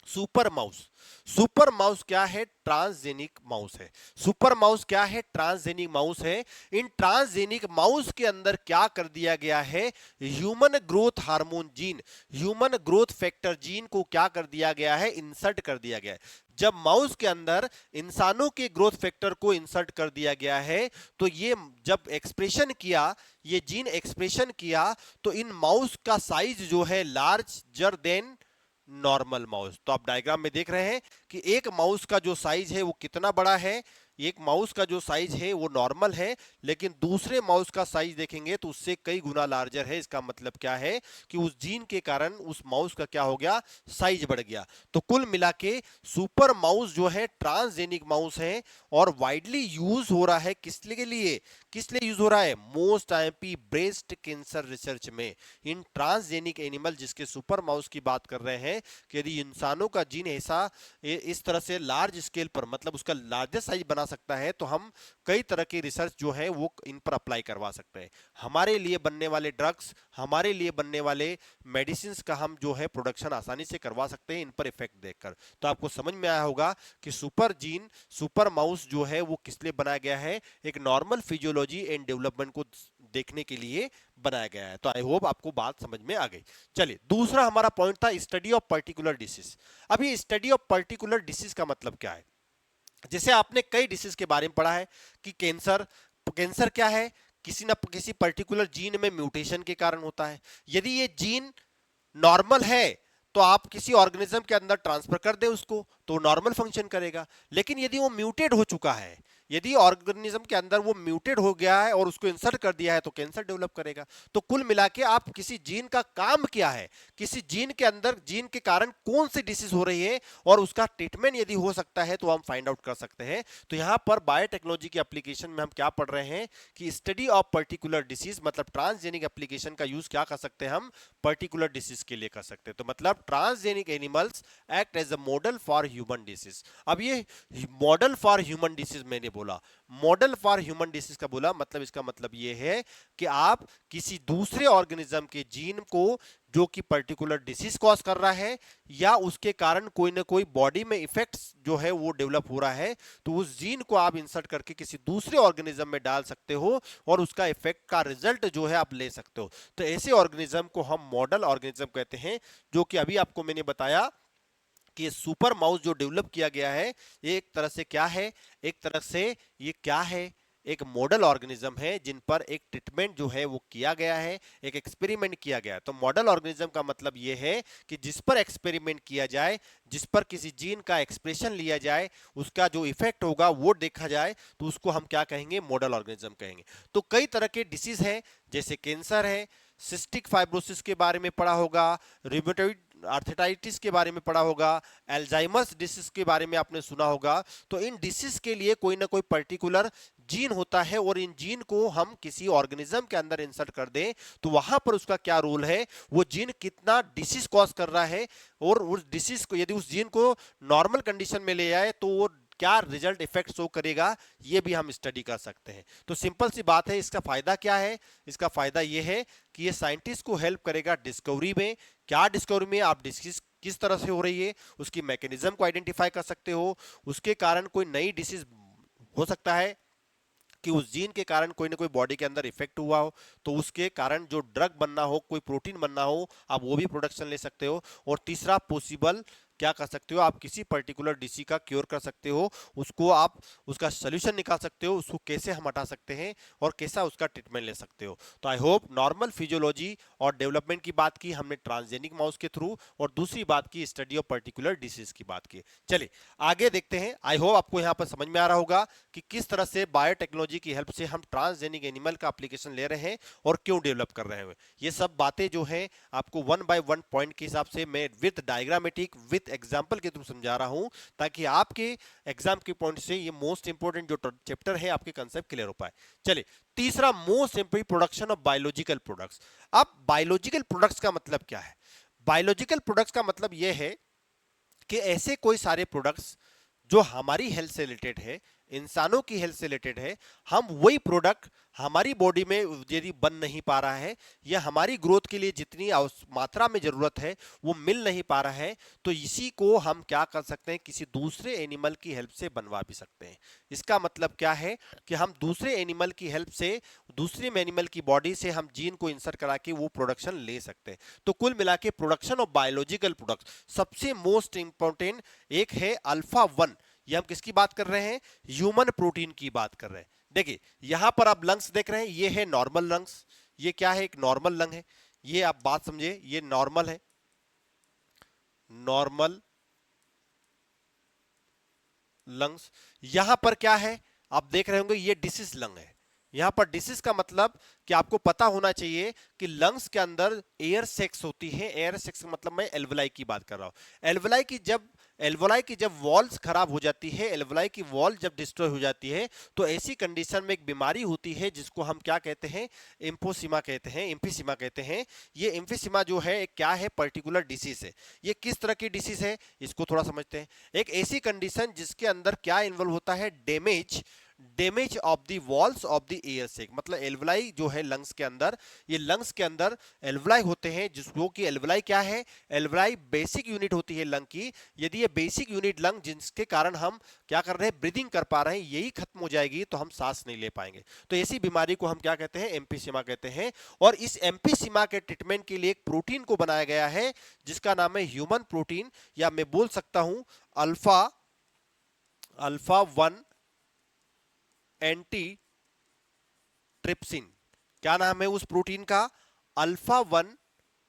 सुपर माउस, सुपर माउस क्या है? ट्रांसजेनिक माउस है। सुपर माउस क्या है? ट्रांसजेनिक माउस है। इन ट्रांसजेनिक माउस के अंदर क्या कर दिया गया है? Human growth hormone gene, human growth factor gene को क्या कर दिया गया है? इंसर्ट कर दिया गया है। जब माउस के अंदर इंसानों के ग्रोथ फैक्टर को इंसर्ट कर दिया गया है, तो ये जब एक्सप्रेशन किया, ये जीन एक्सप्रेशन किया, तो इन माउस का साइज जो है लार्जर देन नॉर्मल माउस। तो आप डायग्राम में देख रहे हैं कि एक माउस का जो साइज है वो कितना बड़ा है, एक माउस का जो साइज है वो नॉर्मल है, लेकिन दूसरे माउस का साइज देखेंगे तो उससे कई गुना लार्जर है। इसका मतलब क्या है कि उस जीन के कारण उस माउस का क्या हो गया? साइज बढ़ गया। तो कुल मिला के सुपर माउस जो है ट्रांसजेनिक माउस है और वाइडली यूज हो रहा है किसके लिए? किस लिए यूज हो रहा है? Most IMP breast cancer research में। इन ट्रांसजेनिक एनिमल जिसके सुपर माउस की बात कर रहे हैं कि यदि इंसानों का जीन ऐसा इस तरह से लार्ज स्केल पर, मतलब उसका लार्जेस्ट साइज बना सकता है, तो हम कई तरह की रिसर्च जो है वो इन पर अप्लाई करवा सकते हैं। हमारे लिए बनने वाले ड्रग्स, हमारे लिए बनने वाले मेडिसिन का हम जो है प्रोडक्शन आसानी से करवा सकते हैं इन पर इफेक्ट देखकर। तो आपको समझ में आया होगा कि सुपर जीन, सुपर माउस जो है वो किस लिए बनाया गया है? एक नॉर्मल फिजियोलॉजी एंड डेवलपमेंट को देखने के लिए बनाया गया है। तो आई होप आपको बात समझ में आ गई। चलिए, दूसरा हमारा पॉइंट था स्टडी ऑफ पर्टिकुलर डिसीज। अब ये स्टडी ऑफ पर्टिकुलर डिसीज का मतलब क्या है? जैसे आपने कई डिसीज के बारे में पढ़ा है कि कैंसर, कैंसर क्या है? किसी न किसी पर्टिकुलर जीन में म्यूटेशन के कारण होता है। यदि ये जीन नॉर्मल है तो आप किसी ऑर्गेनिज्म के अंदर ट्रांसफर कर दे उसको, तो नॉर्मल फंक्शन करेगा। लेकिन यदि वो म्यूटेट हो चुका है, यदि ऑर्गेनिज्म के अंदर वो म्यूटेट हो गया है और उसको इंसर्ट कर दिया है, तो कैंसर डेवलप करेगा। तो कुल मिला के आप किसी जीन का काम क्या है, किसी जीन के अंदर जीन के कारण कौन सी डिसीज हो रही है और उसका ट्रीटमेंट यदि हो सकता है तो हम फाइंड आउट कर सकते हैं। तो यहां पर बायोटेक्नोलॉजी के एप्लीकेशन में हम क्या पढ़ रहे हैं कि स्टडी ऑफ पर्टिकुलर डिसीज, मतलब ट्रांसजेनिक एप्लीकेशन का यूज क्या कर सकते हैं हम? पर्टिकुलर डिसीज के लिए कर सकते हैं। तो मतलब transgenic animals act as a model for human disease. अब ये मॉडल फॉर ह्यूमन डिसीज मैंने बोला, मॉडल फॉर ह्यूमन डिसीज का बोला, मतलब इसका मतलब ये है कि आप किसी दूसरे ऑर्गेनिज्म के जीन को जो कि पर्टिकुलर डिसीज कॉज कर रहा है या उसके कारण कोई ना कोई बॉडी में इफेक्ट्स जो है वो डेवलप हो रहा है, तो उस जीन को आप इंसर्ट करके किसी दूसरे ऑर्गेनिज्म में डाल सकते हो और उसका इफेक्ट का रिजल्ट जो है आप ले सकते हो। तो ऐसे ऑर्गेनिज्म को हम मॉडल ऑर्गेनिज्म कहते हैं, जो कि अभी आपको मैंने बताया कि ये सुपर माउस जो डेवलप किया गया है, ये एक तरह से क्या है? एक तरह से ये क्या है? एक मॉडल ऑर्गेनिज्म है जिन पर एक ट्रीटमेंट जो है वो किया गया है, एक एक्सपेरिमेंट किया गया है। तो मॉडल ऑर्गेनिज्म का मतलब ये है कि जिस पर एक्सपेरिमेंट किया जाए, जिस पर किसी जीन का एक्सप्रेशन लिया जाए, उसका जो इफेक्ट होगा वो देखा जाए, तो उसको हम क्या कहेंगे? मॉडल ऑर्गेनिज्म कहेंगे। तो कई तरह के डिसीज हैं, जैसे कैंसर है, सिस्टिक फाइब्रोसिस के बारे में पढ़ा होगा, रिमेटॉइड आर्थराइटिस के बारे में पढ़ा होगा, अल्जाइमर्स डिसीज के बारे में आपने सुना होगा। तो इन डिसीज के लिए कोई ना कोई पर्टिकुलर जीन होता है और इन जीन को हम किसी ऑर्गेनिज्म के अंदर इंसर्ट कर दें तो वहां पर उसका क्या रोल है, वो जीन कितना डिसीज कॉज कर रहा है, और उस डिसीज को यदि उस जीन को नॉर्मल कंडीशन में ले आए तो वो क्या रिजल्ट इफेक्ट शो करेगा, ये भी हम स्टडी कर सकते हैं। तो सिंपल सी बात है, इसका फायदा क्या है? इसका फायदा ये है कि ये साइंटिस्ट को हेल्प करेगा डिस्कवरी में। क्या डिस्कवरी में? आप डिसीज किस तरह से हो रही है उसकी मैकेनिज्म को आइडेंटिफाई कर सकते हो, उसके कारण कोई नई डिसीज हो सकता है कि उस जीन के कारण कोई ना कोई बॉडी के अंदर इफेक्ट हुआ हो, तो उसके कारण जो ड्रग बनना हो, कोई प्रोटीन बनना हो, आप वो भी प्रोडक्शन ले सकते हो। और तीसरा, पॉसिबल क्या कर सकते हो, आप किसी पर्टिकुलर डिसीज का क्योर कर सकते हो, उसको आप उसका सोल्यूशन निकाल सकते हो, उसको कैसे हम हटा सकते हैं और कैसा उसका ट्रीटमेंट ले सकते हो। तो आई होप नॉर्मल फिजियोलॉजी और डेवलपमेंट की बात की हमने ट्रांसजेनिक माउस के थ्रू, और दूसरी बात की स्टडी ऑफ पर्टिकुलर डिसीज की बात की। चलिए आगे देखते हैं। आई होप आपको यहां पर समझ में आ रहा होगा कि किस तरह से बायोटेक्नोलॉजी की हेल्प से हम ट्रांसजेनिक एनिमल का एप्लीकेशन ले रहे हैं और क्यों डेवलप कर रहे हैं। ये सब बातें जो हैं आपको वन बाय वन पॉइंट के हिसाब से मैं विद डायग्रामेटिक विद एग्जांपल के थ्रू समझा रहा हूं, ताकि आपके एग्जाम के पॉइंट से ये मोस्ट इंपोर्टेंट जो चैप्टर है आपके कंसेप्ट क्लियर हो पाए। चलिए तीसरा most important, production of biological products. अब बायोलॉजिकल प्रोडक्ट्स का मतलब क्या है? बायोलॉजिकल प्रोडक्ट्स का मतलब यह है कि ऐसे कोई सारे प्रोडक्ट्स जो हमारी हेल्थ से रिलेटेड है, इंसानों की हेल्थ से रिलेटेड है, हम वही प्रोडक्ट हमारी बॉडी में यदि बन नहीं पा रहा है या हमारी ग्रोथ के लिए जितनी मात्रा में जरूरत है वो मिल नहीं पा रहा है, तो इसी को हम क्या कर सकते हैं, किसी दूसरे एनिमल की हेल्प से बनवा भी सकते हैं। इसका मतलब क्या है कि हम दूसरे एनिमल की हेल्प से, दूसरे एनिमल की बॉडी से हम जीन को इंसर्ट करा के वो प्रोडक्शन ले सकते हैं। तो कुल मिला के प्रोडक्शन ऑफ बायोलॉजिकल प्रोडक्ट्स सबसे मोस्ट इंपॉर्टेंट एक है अल्फा 1। ये हम किसकी बात कर रहे हैं? ह्यूमन प्रोटीन की बात कर रहे हैं। देखिए यहां पर आप लंग्स देख रहे हैं, ये है नॉर्मल लंग्स। ये क्या है? एक नॉर्मल लंग है। ये आप बात समझे, ये नॉर्मल है, नॉर्मल लंग्स। यहां पर क्या है आप देख रहे होंगे, ये डिसीज लंग है। यहां पर डिसीज का मतलब कि आपको पता होना चाहिए कि लंग्स के अंदर एयर सेक्स होती है। एयर सेक्स का मतलब मैं एल्वलाई की बात कर रहा हूं। एल्वलाई की जब वॉल्स खराब हो जाती है, एल्वलाई की वॉल जब डिस्ट्रॉय हो जाती है, तो ऐसी कंडीशन में एक बीमारी होती है जिसको हम क्या कहते हैं? एम्फोसीमा कहते हैं, एम्फीसीमा कहते हैं। ये एम्फीसीमा जो है एक क्या है? पर्टिकुलर डिसीज है। ये किस तरह की डिसीज है इसको थोड़ा समझते हैं। एक ऐसी कंडीशन जिसके अंदर क्या इन्वॉल्व होता है? Damage of the walls of the air sac. मतलब एल्वलाई जो है लंग्स के अंदर, ये लंग्स के अंदर एल्वलाई होते हैं, जिसको कि एल्वलाई क्या है? एल्वलाई बेसिक यूनिट होती है लंग की। यदि ये बेसिक यूनिट लंग जिसके कारण हम क्या कर रहे हैं? ब्रीदिंग कर पा रहे हैं, यही खत्म हो जाएगी तो हम सांस नहीं ले पाएंगे। तो ऐसी बीमारी को हम क्या कहते हैं? एम्फीसीमा कहते हैं। और इस एम्फीसीमा के ट्रीटमेंट के लिए एक प्रोटीन को बनाया गया है जिसका नाम है ह्यूमन प्रोटीन, या मैं बोल सकता हूं अल्फा 1 एंटी ट्रिप्सिन। क्या नाम है उस प्रोटीन का? Alpha 1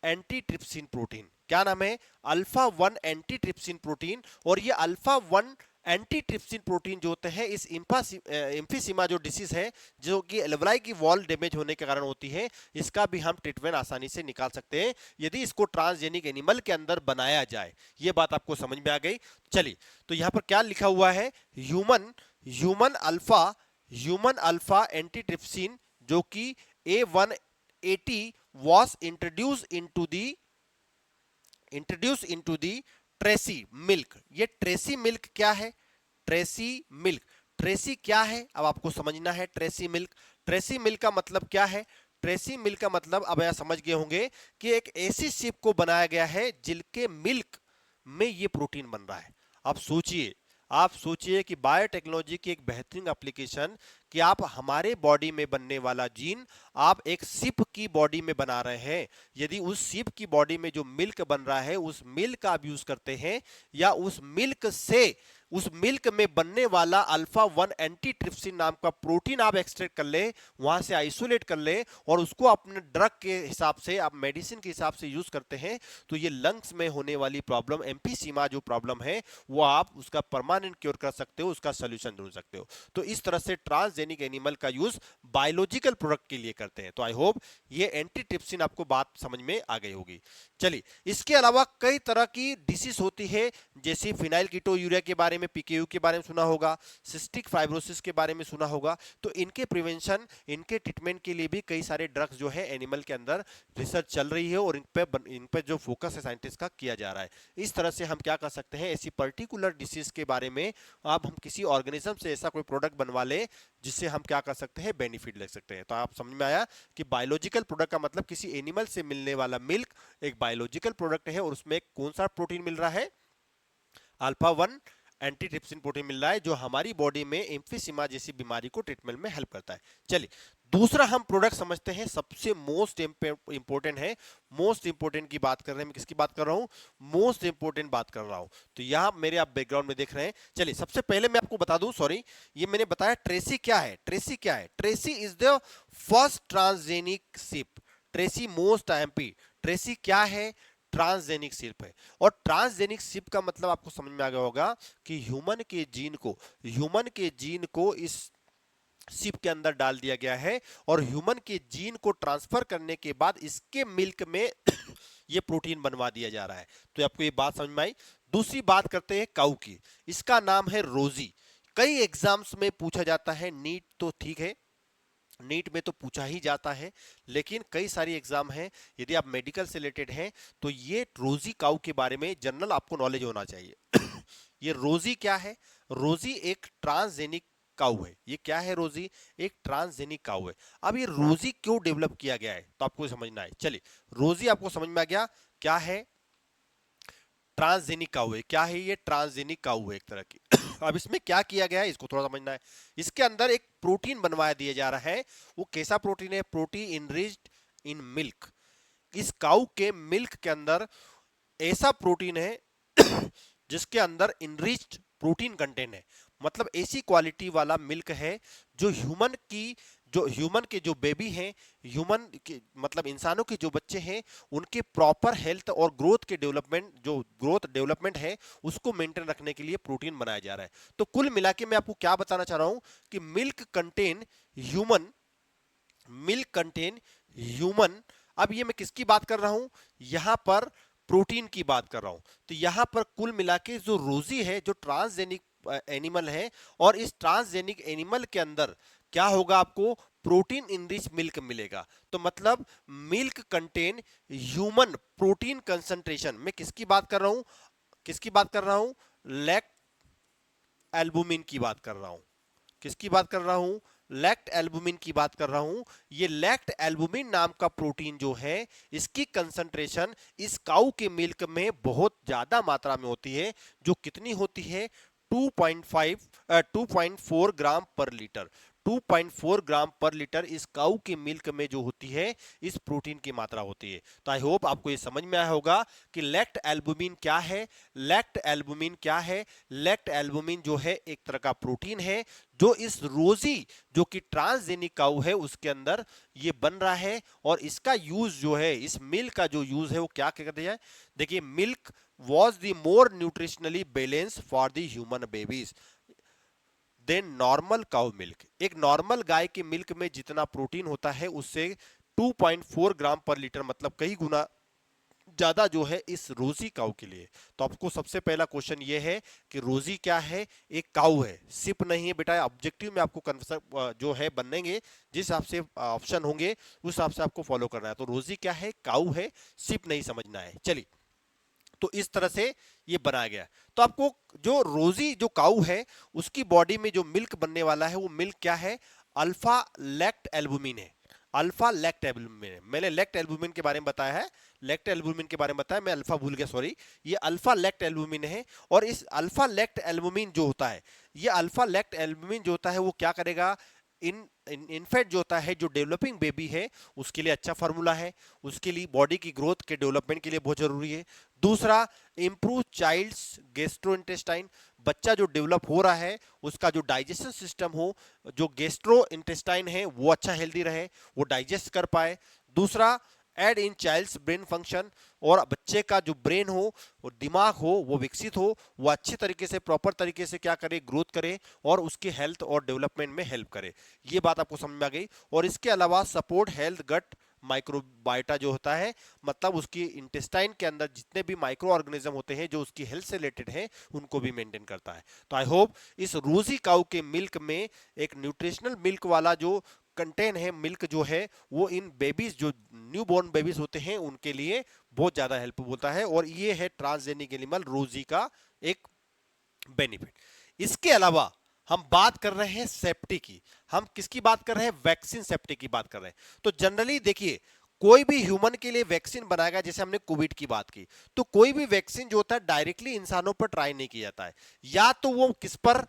anti trypsin protein. क्या नाम है? Alpha 1 anti trypsin protein. और ये अल्फा 1 एंटी ट्रिप्सिन प्रोटीन जो होते हैं, इस एम्फीसीमा जो डिसीज है, जो कि एल्वलाई की वॉल डैमेज होने के कारण होती है, इसका भी हम ट्रीटमेंट आसानी से निकाल सकते हैं यदि इसको ट्रांसजेनिक एनिमल के अंदर बनाया जाए। ये बात आपको समझ में आ गई। चलिए तो यहां पर क्या लिखा हुआ है? ह्यूमन अल्फा एंटीट्रिप्सिन, जो कि A180 was introduced into the Tracy milk. ये ट्रेसी मिल्क क्या है? ट्रेसी मिल्क, ट्रेसी क्या है अब आपको समझना है। ट्रेसी मिल्क का मतलब क्या है? ट्रेसी मिल्क का मतलब अब यह समझ गए होंगे कि एक ऐसी शिप को बनाया गया है जिनके मिल्क में ये प्रोटीन बन रहा है। आप सोचिए कि बायोटेक्नोलॉजी की एक बेहतरीन एप्लीकेशन कि आप हमारे बॉडी में बनने वाला जीन आप एक शिप की बॉडी में बना रहे हैं। यदि उस शिप की बॉडी में जो मिल्क बन रहा है उस मिल्क का आप यूज करते हैं, या उस मिल्क में बनने वाला अल्फा 1 एंटीट्रिप्सिन नाम का प्रोटीन आप एक्सट्रैक्ट कर ले, वहां से आइसोलेट कर ले और उसको अपने ड्रग के हिसाब से, आप मेडिसिन के हिसाब से यूज करते हैं, तो ये लंग्स में होने वाली प्रॉब्लम, एम्फीसीमा जो प्रॉब्लम है, वो आप उसका परमानेंट क्योर कर सकते हो, उसका सोल्यूशन ढूंढ सकते हो। तो इस तरह से ट्रांसजेनिक एनिमल का यूज बायोलॉजिकल प्रोडक्ट के लिए करते हैं। तो आई होप ये एंटीट्रिप्सिन आपको बात समझ में आ गई होगी। चलिए इसके अलावा कई तरह की डिसीज होती है, जैसे फिनाइल कीटोयूरिया के बारे में, पीकेयू के बारे में सुना होगा, सिस्टिक फाइब्रोसिस के बारे में सुना होगा। तो इनके प्रिवेंशन, इनके ट्रीटमेंट के लिए भी कई सारे ड्रग्स जो है एनिमल के अंदर रिसर्च चल रही है और इन पे जो फोकस है साइंटिस्ट का किया जा रहा है। इस तरह से हम क्या कर सकते हैं, ऐसी पर्टिकुलर डिसीज के बारे में अब हम किसी ऑर्गेनिज्म से ऐसा कोई प्रोडक्ट बनवा ले जिससे हम क्या कर सकते हैं, बेनिफिट ले सकते हैं। तो आप समझ में आया कि बायोलॉजिकल प्रोडक्ट का मतलब किसी एनिमल से मिलने वाला मिल्क एक बायोलॉजिकल प्रोडक्ट है, और उसमें कौन सा प्रोटीन मिल रहा है? अल्फा 1 एंटीट्रिप्सिन प्रोटीन मिल रहा है, जो हमारी बॉडी में एम्फीसीमा जैसी बीमारी को ट्रीटमेंट में हेल्प करता है। चलिए दूसरा हम प्रोडक्ट समझते हैं, सबसे मोस्ट इंपोर्टेंट है। मोस्ट इंपोर्टेंट की बात कर रहे हैं, मैं किसकी बात कर रहा हूं? मोस्ट इंपोर्टेंट बात कर रहा हूं। तो यहां मेरे आप बैकग्राउंड में देख रहे हैं। चलिए सबसे पहले मैं आपको बता दूं, सॉरी, ये मैंने बताया ट्रेसी क्या है। ट्रेसी क्या है? Tracy is the first transgenic ship. Tracy most IMP. Tracy क्या है? ट्रांसजेनिक शिप है। और ट्रांसजेनिक शिप का मतलब आपको समझ में आ गया होगा कि ह्यूमन के जीन को इस शिप के अंदर डाल दिया गया है, और ह्यूमन के जीन को ट्रांसफर करने के बाद इसके मिल्क में ये प्रोटीन बनवा दिया जा रहा है। तो आपको ये बात समझ में आई। दूसरी बात करते हैं काऊ की। इसका नाम है रोजी। कई एग्जाम्स में पूछा जाता है, नीट तो ठीक है, नीट में तो पूछा ही जाता है, लेकिन कई सारी एग्जाम हैं, यदि आप मेडिकल से रिलेटेड हैं तो ये रोजी काऊ के बारे में जनरल आपको नॉलेज होना चाहिए। ये रोजी क्या है? रोजी एक ट्रांसजेनिक काऊ है। ये क्या है? रोजी एक ट्रांसजेनिक काऊ है। अब ये रोजी क्यों डेवलप किया गया है तो आपको समझना है। चलिए, रोजी आपको समझ में आ गया क्या है? ट्रांसजेनिक काऊ है। क्या है ये? ट्रांसजेनिक काऊ है एक तरह की। अब इसमें क्या किया गया है इसको थोड़ा समझना है। इसके अंदर एक प्रोटीन बनवाया दिया जा रहा है। वो कैसा प्रोटीन है? Protein enriched in milk. इस काऊ के मिल्क के अंदर ऐसा प्रोटीन है जिसके अंदर इनरिच्ड प्रोटीन कंटेंट है। मतलब ऐसी क्वालिटी वाला मिल्क है जो ह्यूमन के जो बेबी हैं, ह्यूमन के मतलब इंसानों के जो बच्चे हैं, उनके प्रॉपर हेल्थ और ग्रोथ डेवलपमेंट है, उसको मेंटेन रखने के लिए प्रोटीन बनाया जा रहा है। तो कुल मिला के मैं आपको क्या बताना चाह रहा हूं कि ह्यूमन मिल्क कंटेन ह्यूमन। अब ये मैं किसकी बात कर रहा हूं? यहां पर प्रोटीन की बात कर रहा हूं। तो यहां पर कुल मिला के जो रोजी है, जो ट्रांसजेनिक एनिमल है, और इस ट्रांसजेनिक एनिमल के अंदर क्या होगा? आपको प्रोटीन इनरिच मिल्क मिलेगा। तो मतलब milk contain human protein concentration. मैं किसकी बात कर रहा हूं? किसकी बात कर रहा हूं? लैक्ट एल्बुमिन की बात कर रहा हूं। किसकी बात कर रहा हूं? लैक्ट एल्बुमिन की बात कर रहा हूं। ये लैक्ट एल्बुमिन नाम का प्रोटीन जो है, इसकी कंसंट्रेशन इस काऊ के मिल्क में बहुत ज्यादा मात्रा में होती है। जो कितनी होती है? 2.4 ग्राम पर लीटर। 2.4 ग्राम पर लीटर इस काऊ के मिल्क में जो होती है, इस प्रोटीन की मात्रा होती है। तो आई होप आपको ये समझ में आया होगा कि लैक्ट एल्बुमिन क्या है। लैक्ट एल्बुमिन क्या है? लैक्ट एल्बुमिन जो है एक तरह का प्रोटीन है, जो इस रोजी, जो कि ट्रांसजेनिक काऊ है, उसके अंदर ये बन रहा है। और इसका यूज जो है, इस मिल्क का जो यूज है वो क्या कहते हैं? देखिए, milk was the more nutritionally balance for the human babies than normal cow milk. एक नॉर्मल गाय के मिल्क में जितना प्रोटीन होता है, उससे 2.4 ग्राम पर लीटर, मतलब कई गुना ज्यादा जो है इस रोजी काऊ के लिए। तो आपको सबसे पहला क्वेश्चन ये है कि रोजी क्या है? एक काऊ है, सिप नहीं है बेटा। ऑब्जेक्टिव में आपको जो है बनेंगे, जिस हिसाब से ऑप्शन होंगे उस हिसाब से आपको फॉलो करना है। तो रोजी क्या है? काऊ है, सिप नहीं समझना है। चलिए, तो इस तरह से ये बनाया गया। तो आपको जो रोजी जो काऊ है, उसकी बॉडी में जो मिल्क बनने वाला है, वो मिल्क क्या है? अल्फा लैक्ट एल्बुमिन है। अल्फा लैक्ट एल्बुमिन है। मैंने लैक्ट एल्बुमिन के बारे में बताया है, लैक्ट एल्बुमिन के बारे में बताया, मैं अल्फा भूल गया, सॉरी। ये अल्फा लैक्ट एल्बुमिन है। और इस अल्फा लैक्ट एल्बुमिन जो होता है, ये अल्फा लैक्ट एल्बुमिन जो होता है, वो क्या करेगा? इनफैक्ट जो होता है, जो डेवलपिंग बेबी है, उसके लिए अच्छा फार्मूला है। उसके लिए बॉडी की ग्रोथ के डेवलपमेंट के लिए बहुत जरूरी है। दूसरा, इंप्रूव चाइल्ड्स गेस्ट्रो इंटेस्टाइन। बच्चा जो डेवलप हो रहा है, उसका जो डाइजेशन सिस्टम हो, जो गेस्ट्रो इंटेस्टाइन है, वो अच्छा हेल्दी रहे, वो डाइजेस्ट कर पाए। दूसरा, एड इन चाइल्ड्स ब्रेन फंक्शन। और बच्चे का जो ब्रेन हो, वो दिमाग हो, वो विकसित हो, वो अच्छे तरीके से, प्रॉपर तरीके से क्या करे? ग्रोथ करे, और उसके हेल्थ और डेवलपमेंट में हेल्प करे। ये बात आपको समझ में आ गई। और इसके अलावा सपोर्ट हेल्थ गट माइक्रोबायोटा जो होता है, मतलब उसकी इंटेस्टाइन के अंदर जितने भी माइक्रो ऑर्गेनिज्म होते हैं जो उसकी हेल्थ से रिलेटेड हैं, उनको भी मेंटेन करता है। तो आई होप इस रोजी काऊ के मिल्क में एक न्यूट्रिशनल मिल्क वाला जो कंटेन है, मिल्क जो है, वो इन बेबीज, जो न्यू बॉर्न बेबीज होते हैं, उनके लिए बहुत ज्यादा हेल्पफुल होता है। और ये है ट्रांसजेनिक एनिमल रोजी का एक बेनिफिट। इसके अलावा हम बात कर रहे हैं सेफ्टी की। हम किसकी बात कर रहे हैं? वैक्सीन सेफ्टी की बात कर रहे हैं। तो जनरली देखिए, कोई भी ह्यूमन के लिए वैक्सीन बनाएगा, जैसे हमने कोविड की बात की, तो कोई भी वैक्सीन जो होता है डायरेक्टली इंसानों पर ट्राई नहीं किया जाता है। या तो वो किस पर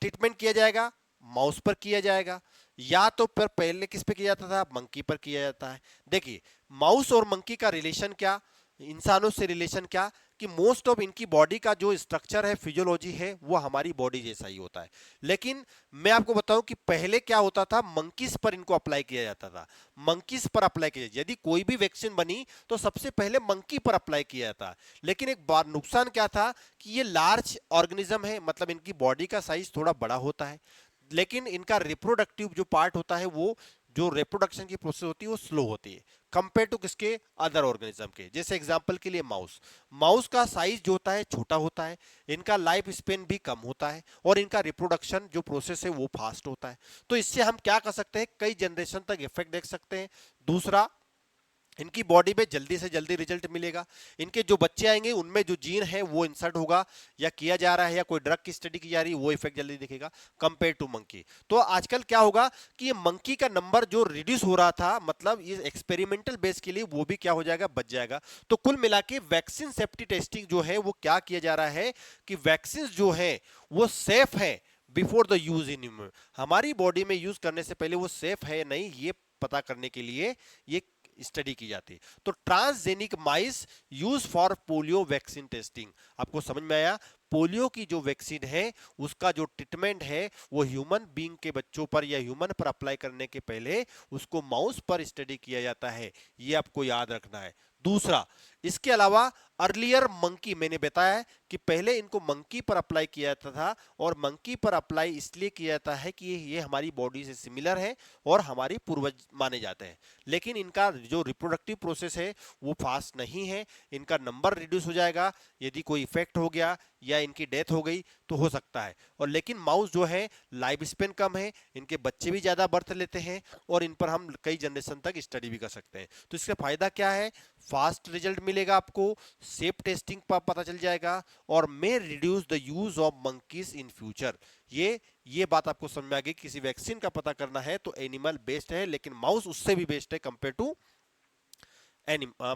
ट्रीटमेंट किया जाएगा? माउस पर किया जाएगा, या तो पर पहले किस पे किया जाता था, मंकी पर किया जाता है। देखिए माउस और मंकी का रिलेशन क्या, इंसानों से रिलेशन क्या, कि मोस्ट ऑफ इनकी बॉडी का जो स्ट्रक्चर है, फिजियोलॉजी है, वो हमारी बॉडी जैसा ही होता है। लेकिन मैं आपको बताऊं कि पहले क्या होता था, मंकीज पर इनको अप्लाई किया जाता था। मंकीज पर अप्लाई किया, यदि कोई भी वैक्सीन बनी तो सबसे पहले मंकी पर अप्लाई किया जाता। लेकिन एक बार नुकसान क्या था कि ये लार्ज ऑर्गेनिज्म है, मतलब इनकी बॉडी का साइज थोड़ा बड़ा होता है, लेकिन इनका रिप्रोडक्टिव जो पार्ट होता है, वो जो रिप्रोडक्शन की प्रोसेस होती है वो स्लो होती है कंपेयर टू किसके, अदर ऑर्गेनिज्म के। जैसे एग्जांपल के लिए माउस, माउस का साइज जो होता है छोटा होता है, इनका लाइफ स्पेन भी कम होता है, और इनका रिप्रोडक्शन जो प्रोसेस है वो फास्ट होता है। तो इससे हम क्या कर सकते हैं, कई जनरेशन तक इफेक्ट देख सकते हैं। दूसरा, इनकी बॉडी में जल्दी से जल्दी रिजल्ट मिलेगा। इनके जो बच्चे आएंगे उनमें जो जीन है वो इंसर्ट होगा, या किया जा रहा है, या कोई ड्रग की स्टडी की जा रही है, वो इफेक्ट जल्दी दिखेगा कंपेयर टू मंकी। तो आजकल क्या होगा कि ये मंकी का नंबर जो रिड्यूस हो रहा था, मतलब ये एक्सपेरिमेंटल बेस के लिए, वो भी क्या हो जाएगा, बच जाएगा। तो कुल मिला के वैक्सीन सेफ्टी टेस्टिंग जो है वो क्या किया जा रहा है कि वैक्सीन जो है वो सेफ है before the use in human. हमारी बॉडी में यूज करने से पहले वो सेफ है या नहीं, ये पता करने के लिए ये स्टडी की जाती है। तो transgenic mice use for polio vaccine testing. आपको समझ में आया, पोलियो की जो वैक्सीन है उसका जो ट्रीटमेंट है वो ह्यूमन बीइंग के बच्चों पर या ह्यूमन पर अप्लाई करने के पहले उसको माउस पर स्टडी किया जाता है, ये आपको याद रखना है। दूसरा, इसके अलावा अर्लियर मंकी, मैंने बताया कि पहले इनको मंकी पर अप्लाई किया जाता था, और मंकी पर अप्लाई इसलिए किया जाता है कि ये हमारी बॉडी से सिमिलर है और हमारी पूर्वज माने जाते हैं। लेकिन इनका जो रिप्रोडक्टिव प्रोसेस है वो फास्ट नहीं है, इनका नंबर रिड्यूस हो जाएगा यदि कोई इफेक्ट हो गया या इनकी डेथ हो गई तो हो सकता है। और लेकिन माउस जो है लाइफ स्पेन कम है, इनके बच्चे भी ज्यादा बर्थ लेते हैं, और इन पर हम कई जनरेशन तक स्टडी भी कर सकते हैं। तो इसका फायदा क्या है, फास्ट रिजल्ट मिलेगा आपको, सेफ टेस्टिंग पर पता चल जाएगा, और मे reduce the use of monkeys in future. ये बात आपको समझ में आ गई। किसी वैक्सीन का पता करना है तो एनिमल बेस्ड है, लेकिन माउस उससे भी बेस्ट है कंपेयर टू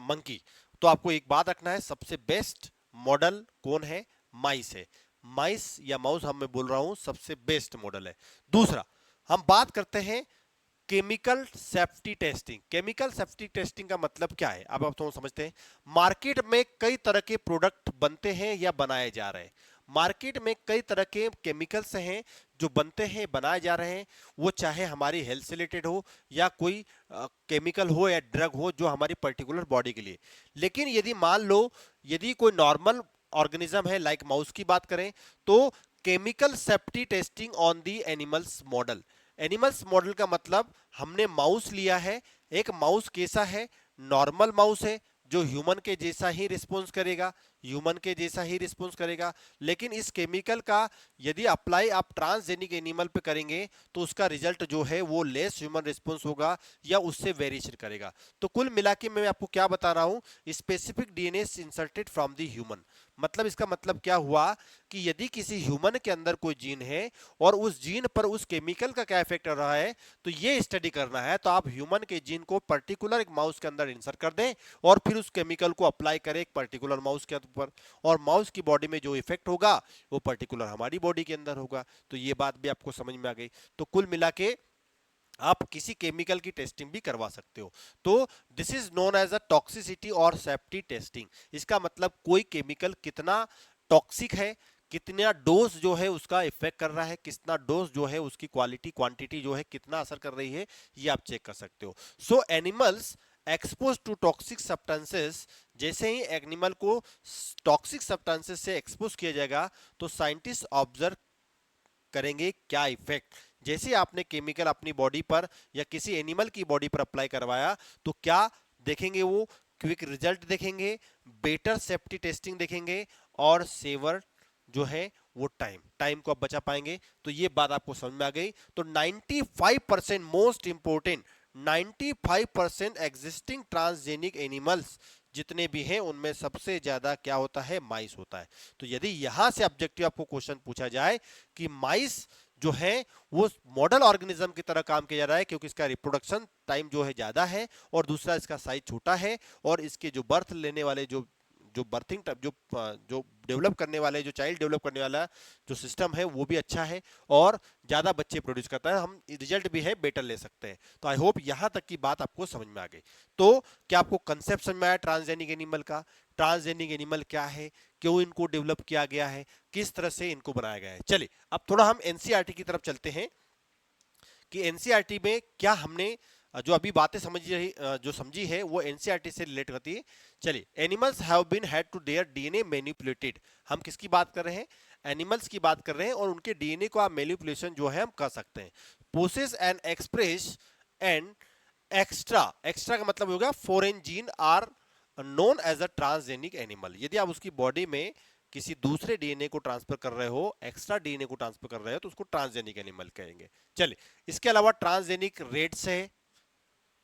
मंकी। तो आपको एक बात रखना है, सबसे बेस्ट मॉडल कौन है, माइस है। माइस या माउस हम मैं बोल रहा हूं सबसे बेस्ट मॉडल है। दूसरा, हम बात करते हैं chemical safety testing. Chemical safety testing का मतलब क्या है, अब आप तो समझते हैं। मार्केट में कई तरह के प्रोडक्ट बनते हैं या बनाए जा रहे हैं। मार्केट में कई तरह के केमिकल्स हैं जो बनते हैं, बनाए जा रहे हैं, वो चाहे हमारी हेल्थ से रिलेटेड हो या कोई केमिकल हो या ड्रग हो जो हमारी पर्टिकुलर बॉडी के लिए। लेकिन यदि मान लो, यदि कोई नॉर्मल ऑर्गेनिज्म है, लाइक माउस की बात करें, तो chemical safety testing on the animals model. Animals model का मतलब हमने माउस लिया है, एक माउस कैसा है, नॉर्मल माउस है जो ह्यूमन के जैसा ही रिस्पॉन्स करेगा, ह्यूमन के जैसा ही रिस्पॉन्स करेगा। लेकिन इस केमिकल का यदि अप्लाई आप ट्रांसजेनिक एनिमल पे करेंगे तो उसका रिजल्ट जो है वो लेस ह्यूमन रिस्पॉन्स होगा या उससे वेरिएशन करेगा। तो कुल मिला के मैं आपको क्या बता रहा हूं, specific DNA inserted from the human. मतलब इसका मतलब क्या हुआ कि यदि किसी ह्यूमन के अंदर कोई जीन है और उस जीन पर उस केमिकल का क्या इफेक्ट कर रहा है, तो ये स्टडी करना है, तो आप ह्यूमन के जीन को पर्टिकुलर एक माउस के अंदर इंसर्ट कर दें और फिर उस केमिकल को अप्लाई करें एक पर्टिकुलर माउस के ऊपर, और माउस की बॉडी में जो इफेक्ट होगा वो पर्टिकुलर हमारी बॉडी के अंदर होगा। तो ये बात भी आपको समझ में आ गई। तो कुल मिला के आप किसी केमिकल की टेस्टिंग भी करवा सकते हो। तो this is known as a toxicity और सेफ्टी टेस्टिंग। इसका मतलब कोई केमिकल कितना टॉक्सिक है, कितना डोज जो है उसका इफेक्ट कर रहा है, कितना डोज जो है उसकी क्वालिटी क्वांटिटी जो है कितना असर कर रही है, ये आप चेक कर सकते हो। So animals expose to toxic substances, जैसे ही एनिमल को टॉक्सिक सब्सटेंसेस से एक्सपोज किया जाएगा तो साइंटिस्ट ऑब्जर्व करेंगे क्या इफेक्ट। जैसे आपने केमिकल अपनी बॉडी पर या किसी एनिमल की बॉडी पर अप्लाई करवाया तो क्या देखेंगे, वो क्विक रिजल्ट देखेंगे, बेटर सेफ्टी टेस्टिंग देखेंगे, और सेवर जो है वो टाइम को आप बचा पाएंगे। तो ये बात आपको समझ में आ गई। तो 95% most important, 95% existing transgenic animals जितने भी हैं उनमें सबसे ज्यादा क्या होता है, माइस होता है। तो यदि यहां से ऑब्जेक्टिव आपको क्वेश्चन पूछा जाए कि माइस जो है वो मॉडल ऑर्गेनिज्म की तरह काम किया जा रहा है क्योंकि इसका रिप्रोडक्शन टाइम जो है ज्यादा है, और दूसरा इसका साइज छोटा है, और इसके जो बर्थ लेने वाले जो जो बर्थिंग जो जो डेवलप करने वाले, जो चाइल्ड डेवलप करने वाला जो सिस्टम है वो भी अच्छा है और ज़्यादा बच्चे प्रोड्यूस करता है, हम रिजल्ट भी है बेटर ले सकते हैं। तो आई होप यहाँ तक की बात आपको समझ में आ गई। तो क्या आपको कंसेप्ट समझ में आया ट्रांसजेनिक एनिमल का? ट्रांसजेनिक एनिमल क्या है, क्यों इनको डेवलप किया गया है, किस तरह से इनको बनाया गया है। चलिए अब थोड़ा हम एनसीईआरटी की तरफ चलते हैं कि एनसीईआरटी में क्या हमने जो अभी बातें जो समझी है वो एनसीईआरटी से रिलेट करती है। चलिए, animals have been had to their DNA manipulated. हम किसकी बात कर रहे हैं? एनिमल्स की बात कर रहे हैं, और उनके डीएनए को आप मैनिपुलेशन जो है हम कर सकते हैं। Possess and express and extra का मतलब होगा foreign gene are known as a transgenic animal. यदि आप उसकी बॉडी में किसी दूसरे डीएनए को ट्रांसफर कर रहे हो, एक्स्ट्रा डीएनए को ट्रांसफर कर रहे हो, तो उसको ट्रांसजेनिक एनिमल कहेंगे। चलिए, इसके अलावा ट्रांसजेनिक रेट्स है,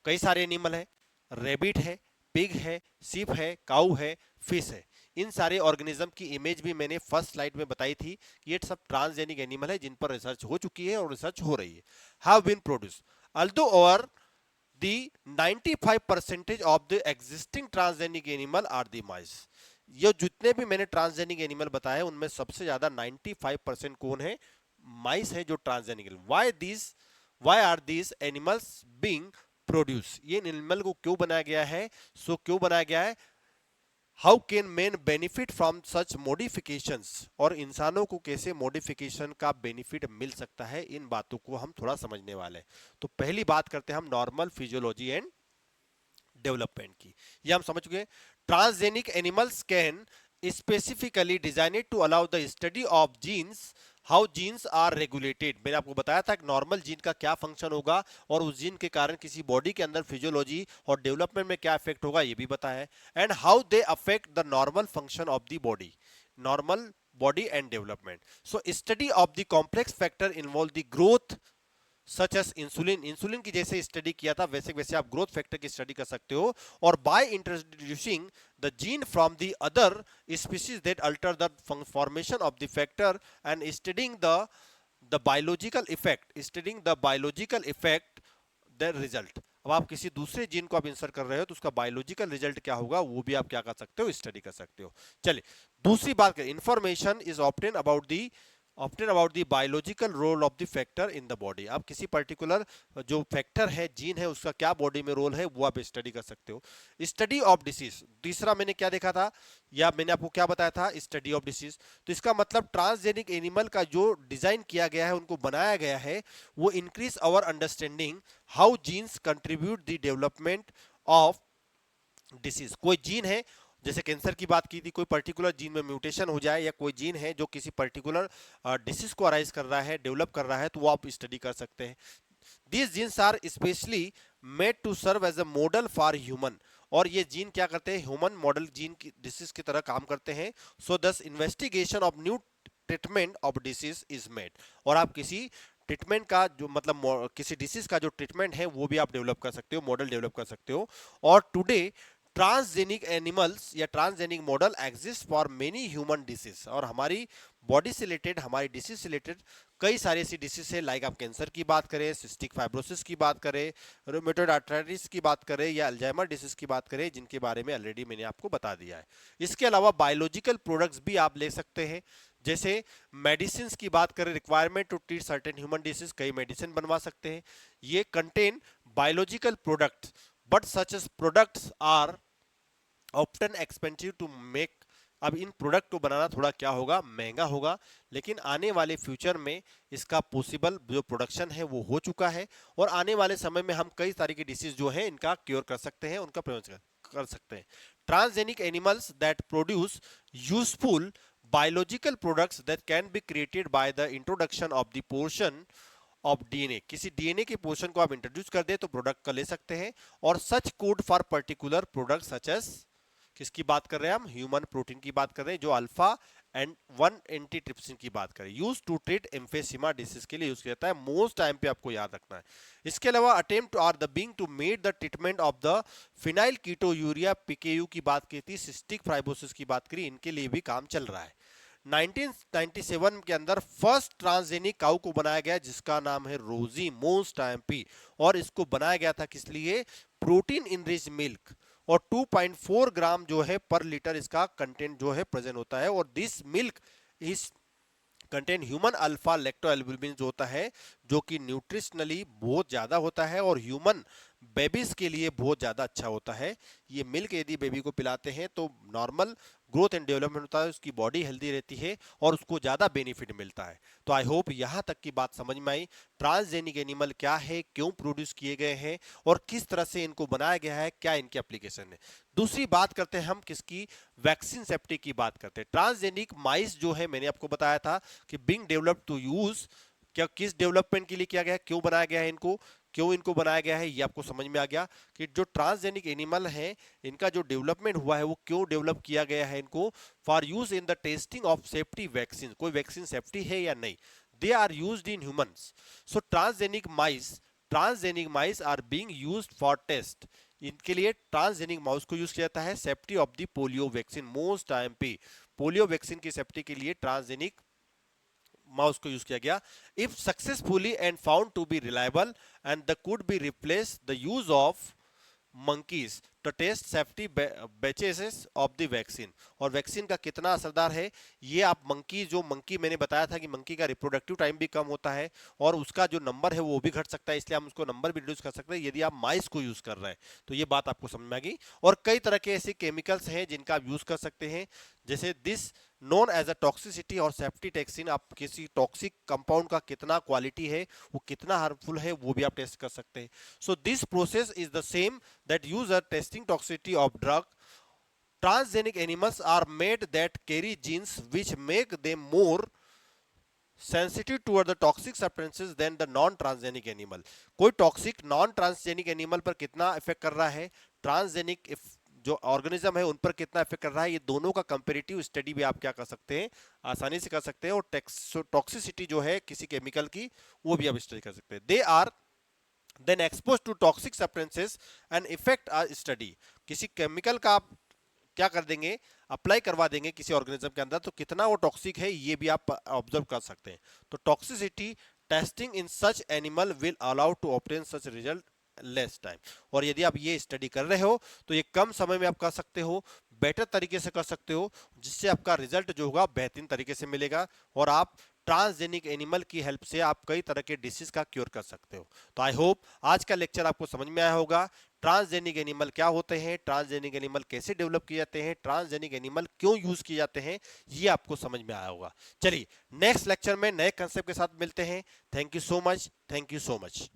कई सारे एनिमल है, रेबिट है, पिग है, सीप है, काऊ है, फिश है। इन सारे ऑर्गेनिज्म की इमेज भी मैंने फर्स्ट स्लाइड में बताई थी कि ये सब ट्रांसजेनिक एनिमल है जिन पर रिसर्च हो चुकी है और रिसर्च हो रही है। Have been produce although over the 95% of the existing transgenic animal are the mice। ये जितने भी मैंने ट्रांसजेनिक एनिमल बताए उनमें सबसे ज्यादा 95% कौन है? माइस है जो transgenic. Why are these animals being produce? ये एनिमल को क्यों बनाया गया है? क्यों बनाया गया है? How can man benefit from such modifications? और इंसानों को कैसे मॉडिफिकेशन का बेनिफिट मिल सकता है, इन बातों को हम थोड़ा समझने वाले हैं। तो पहली बात करते हैं हम नॉर्मल फिजियोलॉजी एंड डेवलपमेंट की। ये हम समझ चुके हैं। Transgenic animals can specifically designed to allow the study of genes, how genes are regulated. मैंने आपको बताया था कि नॉर्मल जीन का क्या फंक्शन होगा और उस जीन के कारण किसी बॉडी के अंदर फिजियोलॉजी और डेवलपमेंट में क्या इफेक्ट होगा, ये भी बताया है। And how they affect the normal function of the body, normal body and development. So study of the complex factor involve the growth such as insulin. Insulin की जैसे स्टडी किया था वैसे वैसे आप ग्रोथ फैक्टर की स्टडी कर सकते हो। और by introducing the gene from the other species that alter the formation of the factor and studying the biological effect the result. अब आप किसी दूसरे जीन को आप इंसर्ट कर रहे हो तो उसका बायोलॉजिकल रिजल्ट क्या होगा वो भी आप क्या कर सकते हो, स्टडी कर सकते हो। चलिए, दूसरी बात करें, information is obtain about the biological role of the factor in the body. आप किसी पर्टिकुलर जो फैक्टर है, जीन है, उसका क्या बॉडी में रोल है वो आप स्टडी कर सकते हो। स्टडी ऑफ डिसीज, तीसरा मैंने क्या देखा था या मैंने आपको क्या बताया था? Study of disease. तो इसका मतलब ट्रांसजेनिक एनिमल का जो डिजाइन किया गया है, उनको बनाया गया है, वो increase our understanding how genes contribute the development of disease. कोई जीन है, जैसे कैंसर की बात की थी, कोई पर्टिकुलर जीन में म्यूटेशन हो जाए या कोई जीन है जो किसी पर्टिकुलर डिसीज को अराइज कर रहा है, डेवलप कर रहा है, तो वो आप स्टडी कर सकते हैं। These genes are specially made to serve as a model for human। और ये जीन क्या करते हैं? ह्यूमन मॉडल जीन की डिसीज की तरह काम करते हैं। सो दस investigation of new treatment of disease is made. और आप किसी ट्रीटमेंट का जो मतलब किसी डिसीज का जो ट्रीटमेंट है वो भी आप डेवलप कर सकते हो, मॉडल डेवलप कर सकते हो। और टुडे ट्रांसजेनिक एनिमल्स या transgenic model exist for many human disease. और हमारी बॉडी से रिलेटेड, हमारी डिसीज से रिलेटेड कई सारी ऐसी डिसीज है, लाइक आप कैंसर की बात करें, सिस्टिक फाइब्रोसिस की बात करें, रूमेटॉइड आर्थराइटिस की बात करें या अल्जाइमर डिसीज की बात करें, जिनके बारे में ऑलरेडी मैंने आपको बता दिया है। इसके अलावा बायोलॉजिकल प्रोडक्ट्स भी आप ले सकते हैं। जैसे मेडिसिन की बात करें, requirement to treat certain human disease, कई मेडिसिन बनवा सकते हैं। ये contain biological products, but such as products are often expensive to make. अब इन प्रोडक्ट को बनाना थोड़ा क्या होगा, महंगा होगा, लेकिन आने वाले फ्यूचर में इसका पॉसिबल जो प्रोडक्शन है वो हो चुका है। और आने वाले समय में हम कई तरह की डिसीज जो है इनका क्योर कर सकते हैं, उनका प्रिवेंशन कर सकते हैं। Transgenic animals that produce useful biological products that can be created by the introduction of the portion of DNA. किसी डीएनए के पोर्शन को आप इंट्रोड्यूस कर दे तो प्रोडक्ट का ले सकते हैं। और such code for particular product such as, किसकी बात कर रहे हैं हम? ह्यूमन प्रोटीन की बात कर रहे हैं, जो अल्फा एंड 1 एंटीट्रिप्सिन की बात करें, यूज टू ट्रीट एम्फेसिमा डिसीज के लिए यूज किया जाता है। मोस्ट टाइम पे आपको याद रखना है। इसके अलावा attempt are the being to made the treatment of the phenyl ketonuria PKU की बात की थी, सिस्टिक फाइब्रोसिस की बात करी, इनके लिए भी काम चल रहा है। 1997 के अंदर फर्स्ट ट्रांसजेनिक काऊ को बनाया गया जिसका नाम है रोजी मोस्ट टाइम पी। और इसको बनाया गया था किस लिए? प्रोटीन इन रिच मिल्क। और 2.4 ग्राम जो है पर लीटर इसका कंटेंट जो है प्रेजेंट होता है। और this milk is contain human alpha lactalbumin जो होता है, जो कि न्यूट्रिशनली बहुत ज्यादा होता है और ह्यूमन बेबीज के लिए बहुत ज्यादा अच्छा होता है। ये मिल्क यदि बेबी को पिलाते हैं तो नॉर्मल ग्रोथ एंड डेवलपमेंट होता है, उसकी बॉडी हेल्दी रहती है और उसको ज्यादा बेनिफिट मिलता है। तो आई होप यहां तक की बात समझ में आई। ट्रांसजेनिक एनिमल क्या है, क्यों प्रोड्यूस किए गए हैं और किस तरह से इनको बनाया गया है, क्या इनकी एप्लीकेशन है। दूसरी बात करते हैं हम किसकी, वैक्सीन सेफ्टी की बात करते हैं। ट्रांसजेनिक माइस जो है, मैंने आपको बताया था कि बिंग डेवलप्ड टू यूज, क्या किस डेवलपमेंट के लिए किया गया है, क्यों बनाया गया है इनको, क्यों इनको बनाया गया है, ये आपको समझ में आ गया कि जो ट्रांसजेनिक एनिमल है इनका जो डेवलपमेंट हुआ है वो क्यों डेवलप किया गया है इनको, for use in the testing of safety vaccine, कोई वैक्सीन सेफ्टी है या नहीं, they are used in humans. So transgenic mice are being used for test, इनके लिए ट्रांसजेनिक माउस को यूज किया जाता है safety of the polio vaccine. Most IMP polio vaccine की सेफ्टी के लिए ट्रांसजेनिक माउस को यूज किया गया। If successfully and found to be reliable and the could be replace the use of monkeys to test safety batches of the vaccine. और vaccine का कितना असरदार है ये आप मंकी मैंने बताया था कि मंकी का रिप्रोडक्टिव टाइम भी कम होता है और उसका जो नंबर है वो भी घट सकता है, इसलिए हम उसको नंबर भी रिड्यूस कर सकते हैं यदि आप माइस को यूज कर रहे हैं। तो ये बात आपको समझ में आ गई। और कई तरह के ऐसे केमिकल्स हैं जिनका आप यूज कर सकते हैं, जैसे this known as a toxicity और सेफ्टी टेस्टिंग, आप किसी टॉक्सिक कंपाउंड का कितना क्वालिटी है, वो कितना हार्मफुल है, वो भी आप टेस्ट कर सकते हैं। So this process is the same that use a testing toxicity of drug. Transgenic animals are made that carry genes which make them more sensitive toward the toxic substances than the non-transgenic animal। कोई toxic non transgenic animal पर कितना effect कर रहा है, transgenic जो organism है उन पर कितना इफेक्ट कर रहा है, ये दोनों का कंपेरेटिव स्टडी भी आप क्या कर सकते हैं, आसानी से कर सकते हैं। और टॉक्सिसिटी जो है किसी केमिकल की वो भी आप स्टडी कर सकते हैं। They are then expose to toxic substances and effect are study. किसी केमिकल का आप क्या कर देंगे, अप्लाई करवा देंगे किसी ऑर्गेनिज्म के अंदर, तो कितना वो टॉक्सिक है ये भी आप ऑब्जर्व कर सकते हैं। तो toxicity testing in such animal will allow to obtain such result less time. और यदि आप ये स्टडी कर रहे हो तो ये कम समय में आप कर सकते हो, बेटर तरीके से कर सकते हो, जिससे आपका रिजल्ट जो होगा बेहतरीन तरीके से मिलेगा और आप ट्रांसजेनिक एनिमल की हेल्प से आप कई तरह के डिसीज का क्योर कर सकते हो। तो आई होप आज का लेक्चर आपको समझ में आया होगा। ट्रांसजेनिक एनिमल क्या होते हैं, ट्रांसजेनिक एनिमल कैसे डेवलप किए जाते हैं, ट्रांसजेनिक एनिमल क्यों यूज किए जाते हैं, ये आपको समझ में आया होगा। चलिए नेक्स्ट लेक्चर में नए कंसेप्ट के साथ मिलते हैं। Thank you so much, thank you so much.